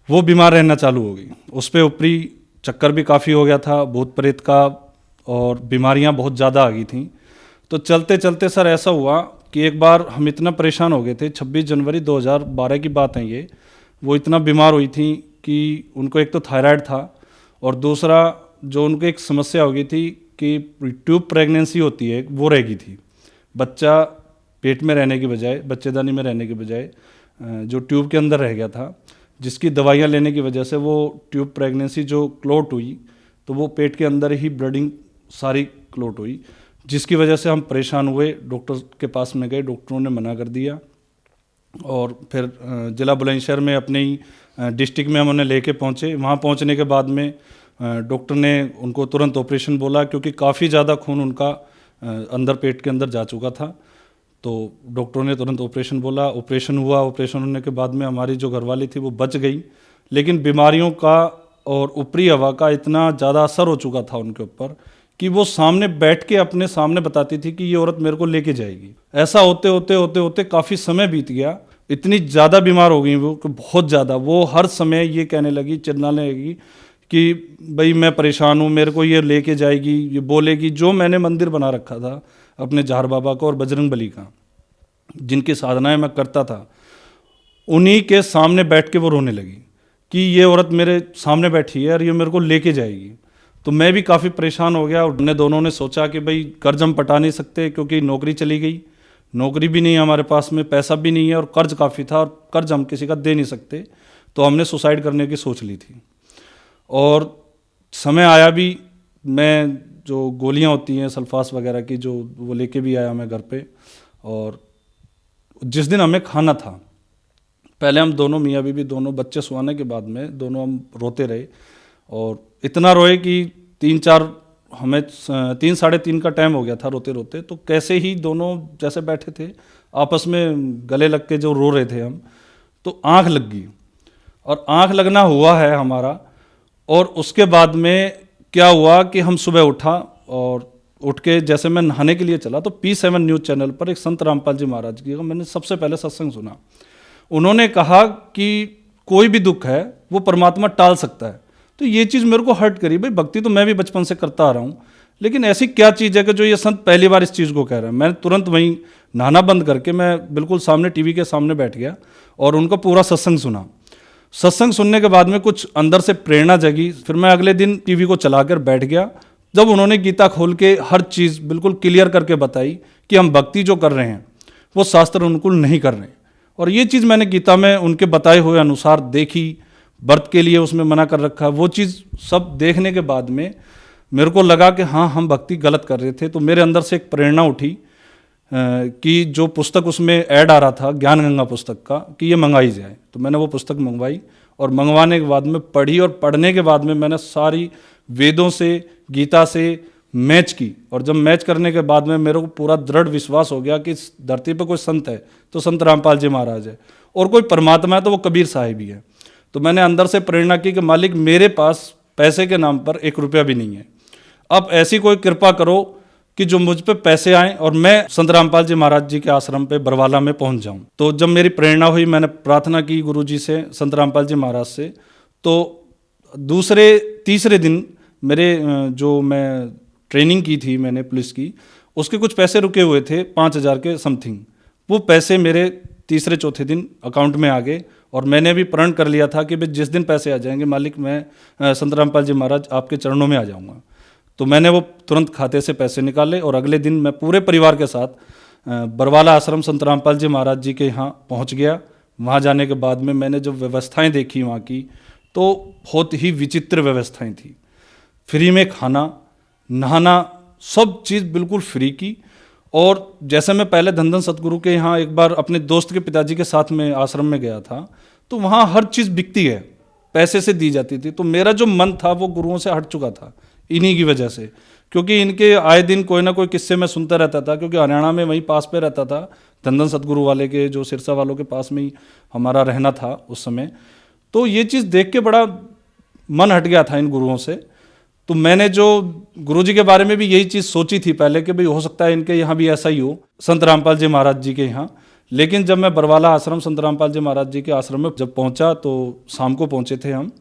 वो बीमार रहना चालू हो गई। उस पर ऊपरी चक्कर भी काफ़ी हो गया था, भूत प्रेत का, और बीमारियां बहुत ज़्यादा आ गई थी। तो चलते चलते सर ऐसा हुआ कि एक बार हम इतना परेशान हो गए थे, 26 जनवरी 2012 की बात है ये। वो इतना बीमार हुई थी कि उनको एक तो थायराइड था, और दूसरा जो उनको एक समस्या हो गई थी कि ट्यूब प्रेगनेंसी होती है वो रह गई थी। बच्चा पेट में रहने की बजाय, बच्चेदानी में रहने की बजाय जो ट्यूब के अंदर रह गया था, जिसकी दवाइयाँ लेने की वजह से वो ट्यूब प्रेगनेंसी जो क्लोट हुई, तो वो पेट के अंदर ही ब्लडिंग सारी क्लोट हुई, जिसकी वजह से हम परेशान हुए। डॉक्टर के पास में गए, डॉक्टरों ने मना कर दिया, और फिर जिला बुलंदशहर में अपने ही डिस्ट्रिक्ट में हम उन्हें लेके पहुँचे। वहाँ पहुँचने के बाद में डॉक्टर ने उनको तुरंत ऑपरेशन बोला, क्योंकि काफ़ी ज़्यादा खून उनका अंदर पेट के अंदर जा चुका था। तो डॉक्टरों ने तुरंत ऑपरेशन बोला, ऑपरेशन हुआ। ऑपरेशन होने के बाद में हमारी जो घरवाली थी वो बच गई, लेकिन बीमारियों का और ऊपरी हवा का इतना ज़्यादा असर हो चुका था उनके ऊपर कि वो सामने बैठ के अपने सामने बताती थी कि ये औरत मेरे को लेके जाएगी। ऐसा होते होते होते होते काफ़ी समय बीत गया। इतनी ज़्यादा बीमार हो गई वो कि बहुत ज़्यादा, वो हर समय ये कहने लगी, चिल्लाने लगी कि भाई मैं परेशान हूँ, मेरे को ये लेके जाएगी, ये बोलेगी। जो मैंने मंदिर बना रखा था अपने जार बाबा का और बजरंग बली का, जिनकी साधनाएं मैं करता था, उन्हीं के सामने बैठ के वो रोने लगी कि ये औरत मेरे सामने बैठी है और ये मेरे को लेके जाएगी। तो मैं भी काफ़ी परेशान हो गया, और हमने दोनों ने सोचा कि भाई कर्ज हम पटा नहीं सकते, क्योंकि नौकरी चली गई, नौकरी भी नहीं है हमारे पास में, पैसा भी नहीं है, और कर्ज काफ़ी था, और कर्ज हम किसी का दे नहीं सकते। तो हमने सुसाइड करने की सोच ली थी। और समय आया भी, मैं जो गोलियां होती हैं सल्फास वगैरह की, जो वो लेके भी आया मैं घर पे। और जिस दिन हमें खाना था, पहले हम दोनों मियाँ बीवी दोनों, बच्चे सुआने के बाद में दोनों हम रोते रहे, और इतना रोए कि 3 साढ़े 3 का टाइम हो गया था रोते रोते। तो कैसे ही दोनों जैसे बैठे थे आपस में गले लग के जो रो रहे थे हम, तो आँख लग गई, और आँख लगना हुआ है हमारा। और उसके बाद में क्या हुआ कि हम सुबह उठा, और उठ के जैसे मैं नहाने के लिए चला, तो P7 न्यूज़ चैनल पर एक संत रामपाल जी महाराज की मैंने सबसे पहले सत्संग सुना। उन्होंने कहा कि कोई भी दुख है वो परमात्मा टाल सकता है। तो ये चीज़ मेरे को हर्ट करी। भाई भक्ति तो मैं भी बचपन से करता आ रहा हूँ, लेकिन ऐसी क्या चीज़ है कि जो ये संत पहली बार इस चीज़ को कह रहे हैं। मैंने तुरंत वहीं नहाना बंद करके मैं बिल्कुल सामने टीवी के सामने बैठ गया और उनका पूरा सत्संग सुना। सत्संग सुनने के बाद में कुछ अंदर से प्रेरणा जगी। फिर मैं अगले दिन टीवी को चलाकर बैठ गया, जब उन्होंने गीता खोल के हर चीज़ बिल्कुल क्लियर करके बताई कि हम भक्ति जो कर रहे हैं वो शास्त्र अनुकूल नहीं कर रहे। और ये चीज़ मैंने गीता में उनके बताए हुए अनुसार देखी। व्रत के लिए उसमें मना कर रखा, वो चीज़ सब देखने के बाद में मेरे को लगा कि हाँ, हम भक्ति गलत कर रहे थे। तो मेरे अंदर से एक प्रेरणा उठी कि जो पुस्तक उसमें ऐड आ रहा था ज्ञान गंगा पुस्तक का, कि ये मंगाई जाए। तो मैंने वो पुस्तक मंगवाई, और मंगवाने के बाद में पढ़ी, और पढ़ने के बाद में मैंने सारी वेदों से गीता से मैच की। और जब मैच करने के बाद में मेरे को पूरा दृढ़ विश्वास हो गया कि इस धरती पर कोई संत है तो संत रामपाल जी महाराज है, और कोई परमात्मा है तो वो कबीर साहिब ही है। तो मैंने अंदर से प्रेरणा की कि मालिक, मेरे पास पैसे के नाम पर 1 रुपया भी नहीं है, अब ऐसी कोई कृपा करो कि जो मुझ पे पैसे आएँ और मैं संत रामपाल जी महाराज जी के आश्रम पे बरवाला में पहुंच जाऊं। तो जब मेरी प्रेरणा हुई, मैंने प्रार्थना की गुरु जी से, संत रामपाल जी महाराज से। तो तीसरे दिन मेरे जो मैं ट्रेनिंग की थी मैंने पुलिस की, उसके कुछ पैसे रुके हुए थे 5,000 के समथिंग। वो पैसे मेरे तीसरे चौथे दिन अकाउंट में आ गए, और मैंने भी प्रण कर लिया था कि भाई जिस दिन पैसे आ जाएंगे मालिक, मैं संत रामपाल जी महाराज आपके चरणों में आ जाऊंगा। तो मैंने वो तुरंत खाते से पैसे निकाले, और अगले दिन मैं पूरे परिवार के साथ बरवाला आश्रम संत रामपाल जी महाराज जी के यहाँ पहुँच गया। वहाँ जाने के बाद में मैंने जो व्यवस्थाएं देखी वहाँ की, तो बहुत ही विचित्र व्यवस्थाएं थी। फ्री में खाना, नहाना, सब चीज़ बिल्कुल फ्री की। और जैसे मैं पहले धन सतगुरु के यहाँ एक बार अपने दोस्त के पिताजी के साथ में आश्रम में गया था, तो वहाँ हर चीज़ बिकती है, पैसे से दी जाती थी। तो मेरा जो मन था वो गुरुओं से हट चुका था इन्हीं की वजह से, क्योंकि इनके आए दिन कोई ना कोई किस्से मैं सुनता रहता था, क्योंकि हरियाणा में वहीं पास पे रहता था, धन सतगुरु वाले के जो सिरसा वालों के पास में ही हमारा रहना था उस समय। तो ये चीज़ देख के बड़ा मन हट गया था इन गुरुओं से। तो मैंने जो गुरुजी के बारे में भी यही चीज़ सोची थी पहले कि भाई हो सकता है इनके यहाँ भी ऐसा ही हो, संत रामपाल जी महाराज जी के यहाँ। लेकिन जब मैं बरवाला आश्रम संत रामपाल जी महाराज जी के आश्रम में जब पहुँचा तो शाम को पहुँचे थे हम।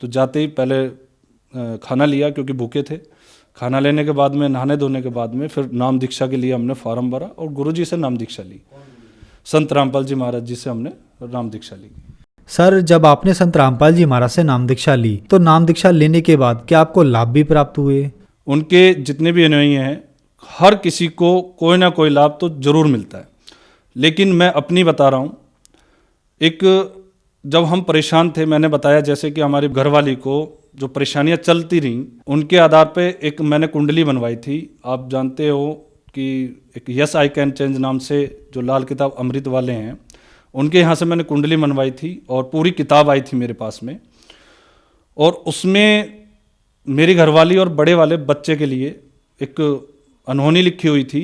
तो जाते ही पहले खाना लिया क्योंकि भूखे थे। खाना लेने के बाद में नहाने धोने के बाद में फिर नाम दीक्षा के लिए हमने फॉर्म भरा और गुरुजी से नाम दीक्षा ली। संत रामपाल जी महाराज जी से हमने नाम दीक्षा ली। सर, जब आपने संत रामपाल जी महाराज से नाम दीक्षा ली तो नाम दीक्षा लेने के बाद क्या आपको लाभ भी प्राप्त हुए? उनके जितने भी अनुयायी हैं हर किसी को कोई ना कोई लाभ तो जरूर मिलता है, लेकिन मैं अपनी बता रहा हूँ। एक जब हम परेशान थे, मैंने बताया जैसे कि हमारी घरवाली को जो परेशानियाँ चलती रहीं, उनके आधार पे एक मैंने कुंडली बनवाई थी। आप जानते हो कि एक यस आई कैन चेंज नाम से जो लाल किताब अमृत वाले हैं, उनके यहाँ से मैंने कुंडली बनवाई थी और पूरी किताब आई थी मेरे पास में। और उसमें मेरी घरवाली और बड़े वाले बच्चे के लिए एक अनहोनी लिखी हुई थी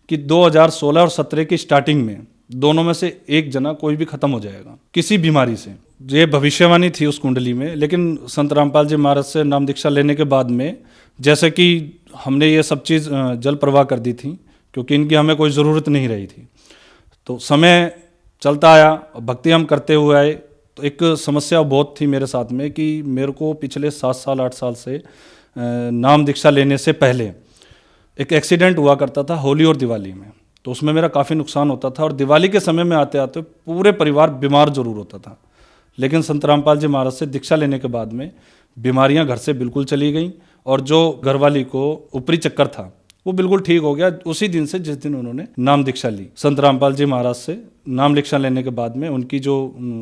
कि 2016 और 17 की स्टार्टिंग में दोनों में से एक जना कोई भी खत्म हो जाएगा किसी बीमारी से। ये भविष्यवाणी थी उस कुंडली में। लेकिन संत रामपाल जी महाराज से नाम दीक्षा लेने के बाद में जैसे कि हमने ये सब चीज़ जल प्रवाह कर दी थी, क्योंकि इनकी हमें कोई ज़रूरत नहीं रही थी। तो समय चलता आया, भक्ति हम करते हुए आए। तो एक समस्या बहुत थी मेरे साथ में कि मेरे को पिछले 7 साल 8 साल से नाम दीक्षा लेने से पहले एक एक्सीडेंट हुआ करता था होली और दिवाली में। तो उसमें मेरा काफ़ी नुकसान होता था और दिवाली के समय में आते आते पूरे परिवार बीमार जरूर होता था। लेकिन संत रामपाल जी महाराज से दीक्षा लेने के बाद में बीमारियां घर से बिल्कुल चली गईं और जो घरवाली को ऊपरी चक्कर था वो बिल्कुल ठीक हो गया उसी दिन से, जिस दिन उन्होंने नाम दीक्षा ली। संत रामपाल जी महाराज से नाम दीक्षा लेने के बाद में उनकी जो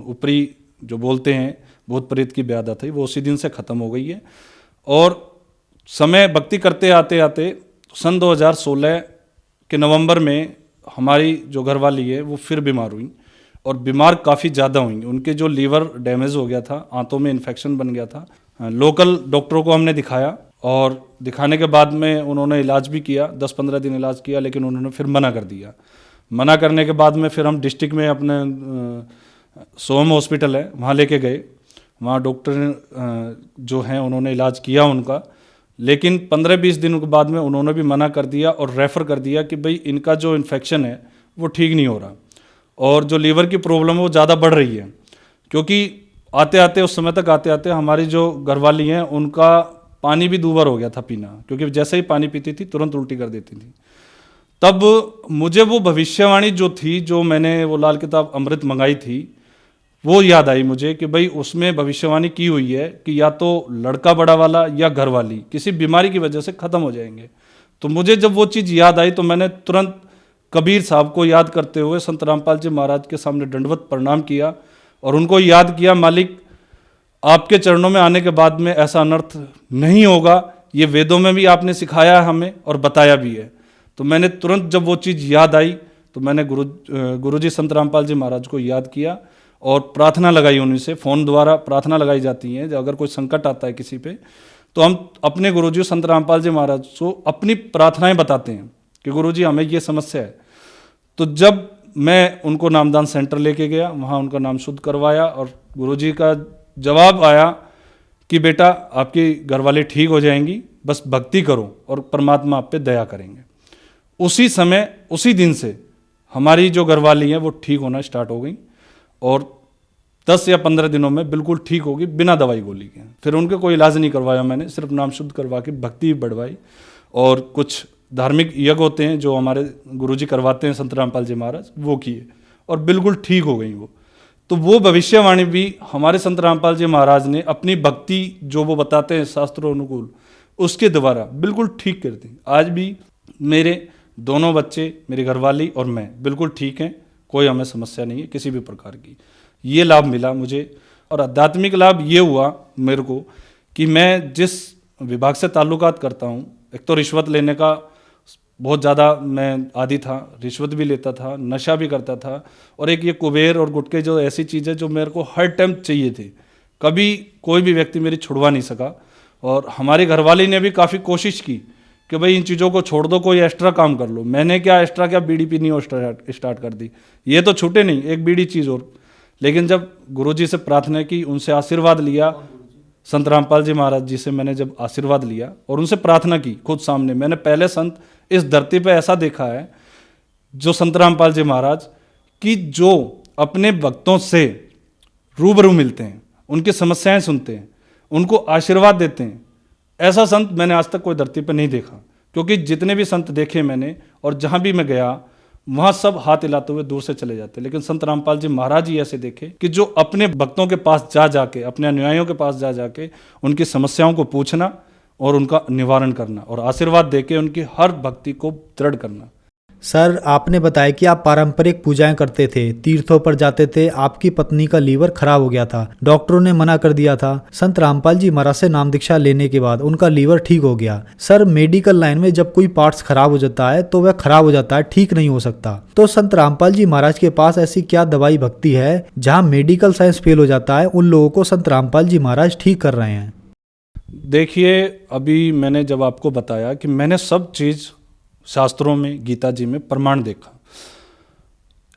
ऊपरी जो बोलते हैं भूत प्रेत की व्याधा थी वो उसी दिन से ख़त्म हो गई है। और समय भक्ति करते आते आते सन 2016 के नवंबर में हमारी जो घरवाली है वो फिर बीमार हुई और बीमार काफ़ी ज़्यादा हुई। उनके जो लीवर डैमेज हो गया था, आंतों में इन्फेक्शन बन गया था। लोकल डॉक्टरों को हमने दिखाया और दिखाने के बाद में उन्होंने इलाज भी किया, 10-15 दिन इलाज किया, लेकिन उन्होंने फिर मना कर दिया। मना करने के बाद में फिर हम डिस्ट्रिक्ट में अपने सोम हॉस्पिटल है वहाँ लेके गए। वहाँ डॉक्टर जो हैं उन्होंने इलाज किया उनका, लेकिन 15-20 दिन के बाद में उन्होंने भी मना कर दिया और रेफ़र कर दिया कि भाई इनका जो इन्फेक्शन है वो ठीक नहीं हो रहा और जो लीवर की प्रॉब्लम है वो ज़्यादा बढ़ रही है। क्योंकि आते आते उस समय तक आते आते हमारी जो घरवाली हैं उनका पानी भी दूभर हो गया था पीना, क्योंकि जैसे ही पानी पीती थी तुरंत उल्टी कर देती थी। तब मुझे वो भविष्यवाणी जो थी, जो मैंने वो लाल किताब अमृत मंगाई थी, वो याद आई मुझे कि भाई उसमें भविष्यवाणी की हुई है कि या तो लड़का बड़ा वाला या घरवाली किसी बीमारी की वजह से ख़त्म हो जाएंगे। तो मुझे जब वो चीज़ याद आई तो मैंने तुरंत कबीर साहब को याद करते हुए संत रामपाल जी महाराज के सामने दंडवत प्रणाम किया और उनको याद किया, मालिक आपके चरणों में आने के बाद में ऐसा अनर्थ नहीं होगा, ये वेदों में भी आपने सिखाया है हमें और बताया भी है। तो मैंने तुरंत जब वो चीज़ याद आई तो मैंने गुरुजी संत रामपाल जी महाराज को याद किया और प्रार्थना लगाई उन्हीं से। फ़ोन द्वारा प्रार्थना लगाई जाती है, अगर कोई संकट आता है किसी पे तो हम अपने गुरुजी संत रामपाल जी महाराज को अपनी प्रार्थनाएं बताते हैं कि गुरुजी हमें ये समस्या है। तो जब मैं उनको नामदान सेंटर लेके गया, वहाँ उनका नाम शुद्ध करवाया और गुरुजी का जवाब आया कि बेटा आपकी घरवाली ठीक हो जाएंगी, बस भक्ति करो और परमात्मा आप पे दया करेंगे। उसी समय उसी दिन से हमारी जो घरवाली है वो ठीक होना स्टार्ट हो गई और 10 या 15 दिनों में बिल्कुल ठीक होगी बिना दवाई गोली के। फिर उनके कोई इलाज नहीं करवाया मैंने, सिर्फ नाम शुद्ध करवा के भक्ति बढ़वाई और कुछ धार्मिक यज्ञ होते हैं जो हमारे गुरुजी करवाते हैं संत रामपाल जी महाराज, वो किए और बिल्कुल ठीक हो गई वो। तो वो भविष्यवाणी भी हमारे संत रामपाल जी महाराज ने अपनी भक्ति जो वो बताते हैं शास्त्रों अनुकूल उसके द्वारा बिल्कुल ठीक कर दी। आज भी मेरे दोनों बच्चे, मेरी घरवाली और मैं बिल्कुल ठीक हैं, कोई हमें समस्या नहीं है किसी भी प्रकार की। ये लाभ मिला मुझे। और आध्यात्मिक लाभ ये हुआ मेरे को कि मैं जिस विभाग से ताल्लुकात करता हूँ, एक तो रिश्वत लेने का बहुत ज़्यादा मैं आदी था, रिश्वत भी लेता था, नशा भी करता था, और एक ये कुबेर और गुटके जो ऐसी चीज़ें जो मेरे को हर टाइम चाहिए थी, कभी कोई भी व्यक्ति मेरी छुड़वा नहीं सका। और हमारी घरवाली ने भी काफ़ी कोशिश की कि भाई इन चीज़ों को छोड़ दो, कोई एक्स्ट्रा काम कर लो। मैंने क्या एक्स्ट्रा क्या बीड़ी पीनी और स्टार्ट कर दी, ये तो छूटे नहीं, एक बीड़ी चीज़ और। लेकिन जब गुरुजी से प्रार्थना की, उनसे आशीर्वाद लिया, संत रामपाल जी महाराज जी से मैंने जब आशीर्वाद लिया और उनसे प्रार्थना की खुद सामने, मैंने पहले संत इस धरती पे ऐसा देखा है जो संत रामपाल जी महाराज कि जो अपने भक्तों से रूबरू मिलते हैं, उनकी समस्याएं सुनते हैं, उनको आशीर्वाद देते हैं, ऐसा संत मैंने आज तक कोई धरती पर नहीं देखा। क्योंकि जितने भी संत देखे मैंने और जहाँ भी मैं गया वहाँ सब हाथ हिलाते हुए दूर से चले जाते, लेकिन संत रामपाल जी महाराज ही ऐसे देखे कि जो अपने भक्तों के पास जा जाके, अपने अनुयायियों के पास जा जाके उनकी समस्याओं को पूछना और उनका निवारण करना और आशीर्वाद देके उनकी हर भक्ति को दृढ़ करना। सर, आपने बताया कि आप पारंपरिक पूजाएं करते थे, तीर्थों पर जाते थे, आपकी पत्नी का लीवर खराब हो गया था, डॉक्टरों ने मना कर दिया था। संत रामपाल जी महाराज से नाम दीक्षा लेने के बाद उनका लीवर ठीक हो गया। सर, मेडिकल लाइन में जब कोई पार्ट्स खराब हो जाता है तो वह खराब हो जाता है, ठीक नहीं हो सकता। तो संत रामपाल जी महाराज के पास ऐसी क्या दवाई भक्ति है जहाँ मेडिकल साइंस फेल हो जाता है, उन लोगों को संत रामपाल जी महाराज ठीक कर रहे हैं? देखिए, अभी मैंने जब आपको बताया कि मैंने सब चीज़ शास्त्रों में, गीता जी में प्रमाण देखा।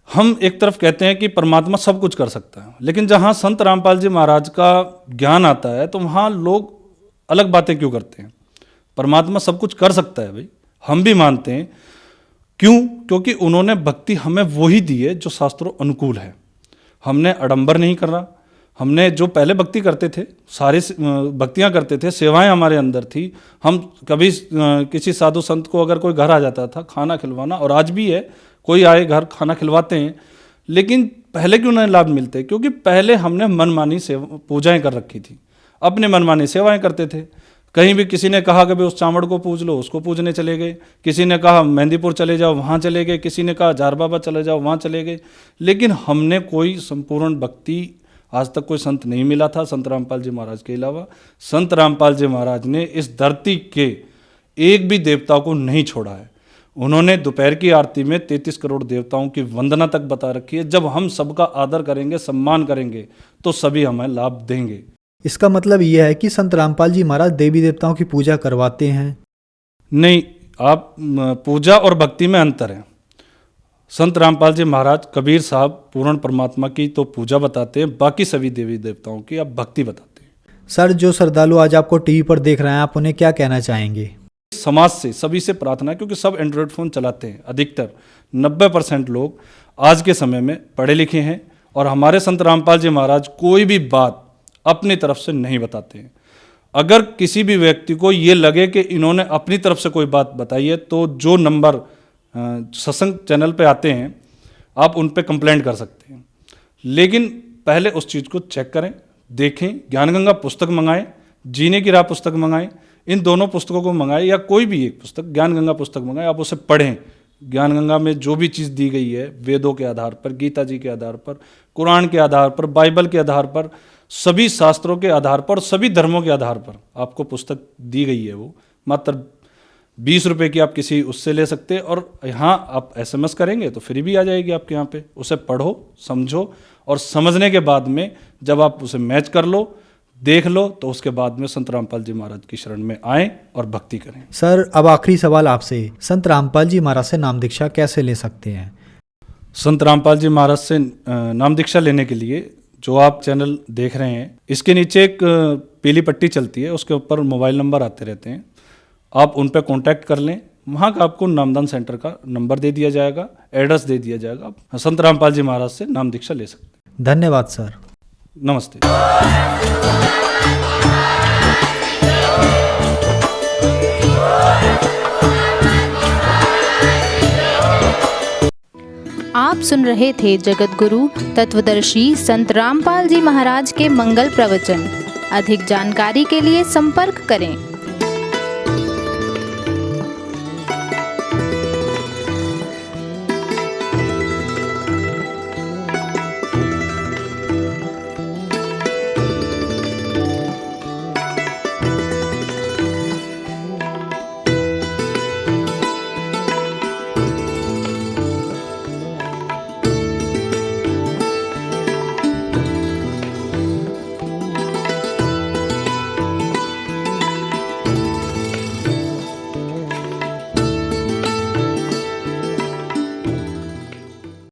हम एक तरफ कहते हैं कि परमात्मा सब कुछ कर सकता है, लेकिन जहाँ संत रामपाल जी महाराज का ज्ञान आता है तो वहाँ लोग अलग बातें क्यों करते हैं। परमात्मा सब कुछ कर सकता है भाई, हम भी मानते हैं। क्यों? क्योंकि उन्होंने भक्ति हमें वही दी है जो शास्त्रों अनुकूल है। हमने आडंबर नहीं कर रहा, हमने जो पहले भक्ति करते थे, सारी भक्तियां करते थे, सेवाएं हमारे अंदर थी। हम कभी किसी साधु संत को अगर कोई घर आ जाता था खाना खिलवाना, और आज भी है, कोई आए घर खाना खिलवाते हैं, लेकिन पहले क्यों नहीं लाभ मिलते? क्योंकि पहले हमने मनमानी सेवा पूजाएं कर रखी थी, अपने मनमानी सेवाएं करते थे। कहीं भी किसी ने कहा कि भाई उस चामड़ को पूज लो, उसको पूजने चले गए। किसी ने कहा मेहंदीपुर चले जाओ, वहाँ चले गए। किसी ने कहा जार बाबा चले जाओ, वहाँ चले गए। लेकिन हमने कोई संपूर्ण भक्ति, आज तक कोई संत नहीं मिला था संत रामपाल जी महाराज के अलावा। संत रामपाल जी महाराज ने इस धरती के एक भी देवता को नहीं छोड़ा है। उन्होंने दोपहर की आरती में 33 करोड़ देवताओं की वंदना तक बता रखी है। जब हम सबका आदर करेंगे, सम्मान करेंगे, तो सभी हमें लाभ देंगे। इसका मतलब यह है कि संत रामपाल जी महाराज देवी देवताओं की पूजा करवाते हैं? नहीं, आप पूजा और भक्ति में अंतर है। संत रामपाल जी महाराज, कबीर साहब पूर्ण परमात्मा की तो पूजा बताते हैं, बाकी सभी देवी देवताओं की आप भक्ति बताते हैं। सर, जो श्रद्धालु आज आपको टीवी पर देख रहे हैं, आप उन्हें क्या कहना चाहेंगे? समाज से सभी से प्रार्थना है, क्योंकि सब एंड्रॉयड फ़ोन चलाते हैं। अधिकतर 90% लोग आज के समय में पढ़े लिखे हैं, और हमारे संत रामपाल जी महाराज कोई भी बात अपनी तरफ से नहीं बताते हैं। अगर किसी भी व्यक्ति को ये लगे कि इन्होंने अपनी तरफ से कोई बात बताई है, तो जो नंबर सत्संग चैनल पे आते हैं, आप उन पे कंप्लेंट कर सकते हैं। लेकिन पहले उस चीज़ को चेक करें, देखें। ज्ञानगंगा पुस्तक मंगाएं, जीने की राह पुस्तक मंगाएं, इन दोनों पुस्तकों को मंगाएं, या कोई भी एक पुस्तक, ज्ञानगंगा पुस्तक मंगाएं, आप उसे पढ़ें। ज्ञानगंगा में जो भी चीज़ दी गई है, वेदों के आधार पर, गीता जी के आधार पर, कुरान के आधार पर, बाइबल के आधार पर, सभी शास्त्रों के आधार पर, सभी धर्मों के आधार पर आपको पुस्तक दी गई है। वो मात्र 20 रुपये की आप किसी उससे ले सकते हैं, और यहाँ आप SMS करेंगे तो फ्री भी आ जाएगी आपके यहाँ पे। उसे पढ़ो, समझो, और समझने के बाद में जब आप उसे मैच कर लो, देख लो, तो उसके बाद में संत रामपाल जी महाराज की शरण में आएँ और भक्ति करें। सर, अब आखिरी सवाल आपसे, संत रामपाल जी महाराज से नाम दीक्षा कैसे ले सकते हैं? संत रामपाल जी महाराज से नाम दीक्षा लेने के लिए जो आप चैनल देख रहे हैं, इसके नीचे एक पीली पट्टी चलती है, उसके ऊपर मोबाइल नंबर आते रहते हैं। आप उन पर कांटेक्ट कर लें, वहाँ का आपको नामदान सेंटर का नंबर दे दिया जाएगा, एड्रेस दे दिया जाएगा। आप संत रामपाल जी महाराज से नाम दीक्षा ले सकते हैं। धन्यवाद सर। नमस्ते। आप सुन रहे थे जगत गुरु तत्वदर्शी संत रामपाल जी महाराज के मंगल प्रवचन। अधिक जानकारी के लिए संपर्क करें।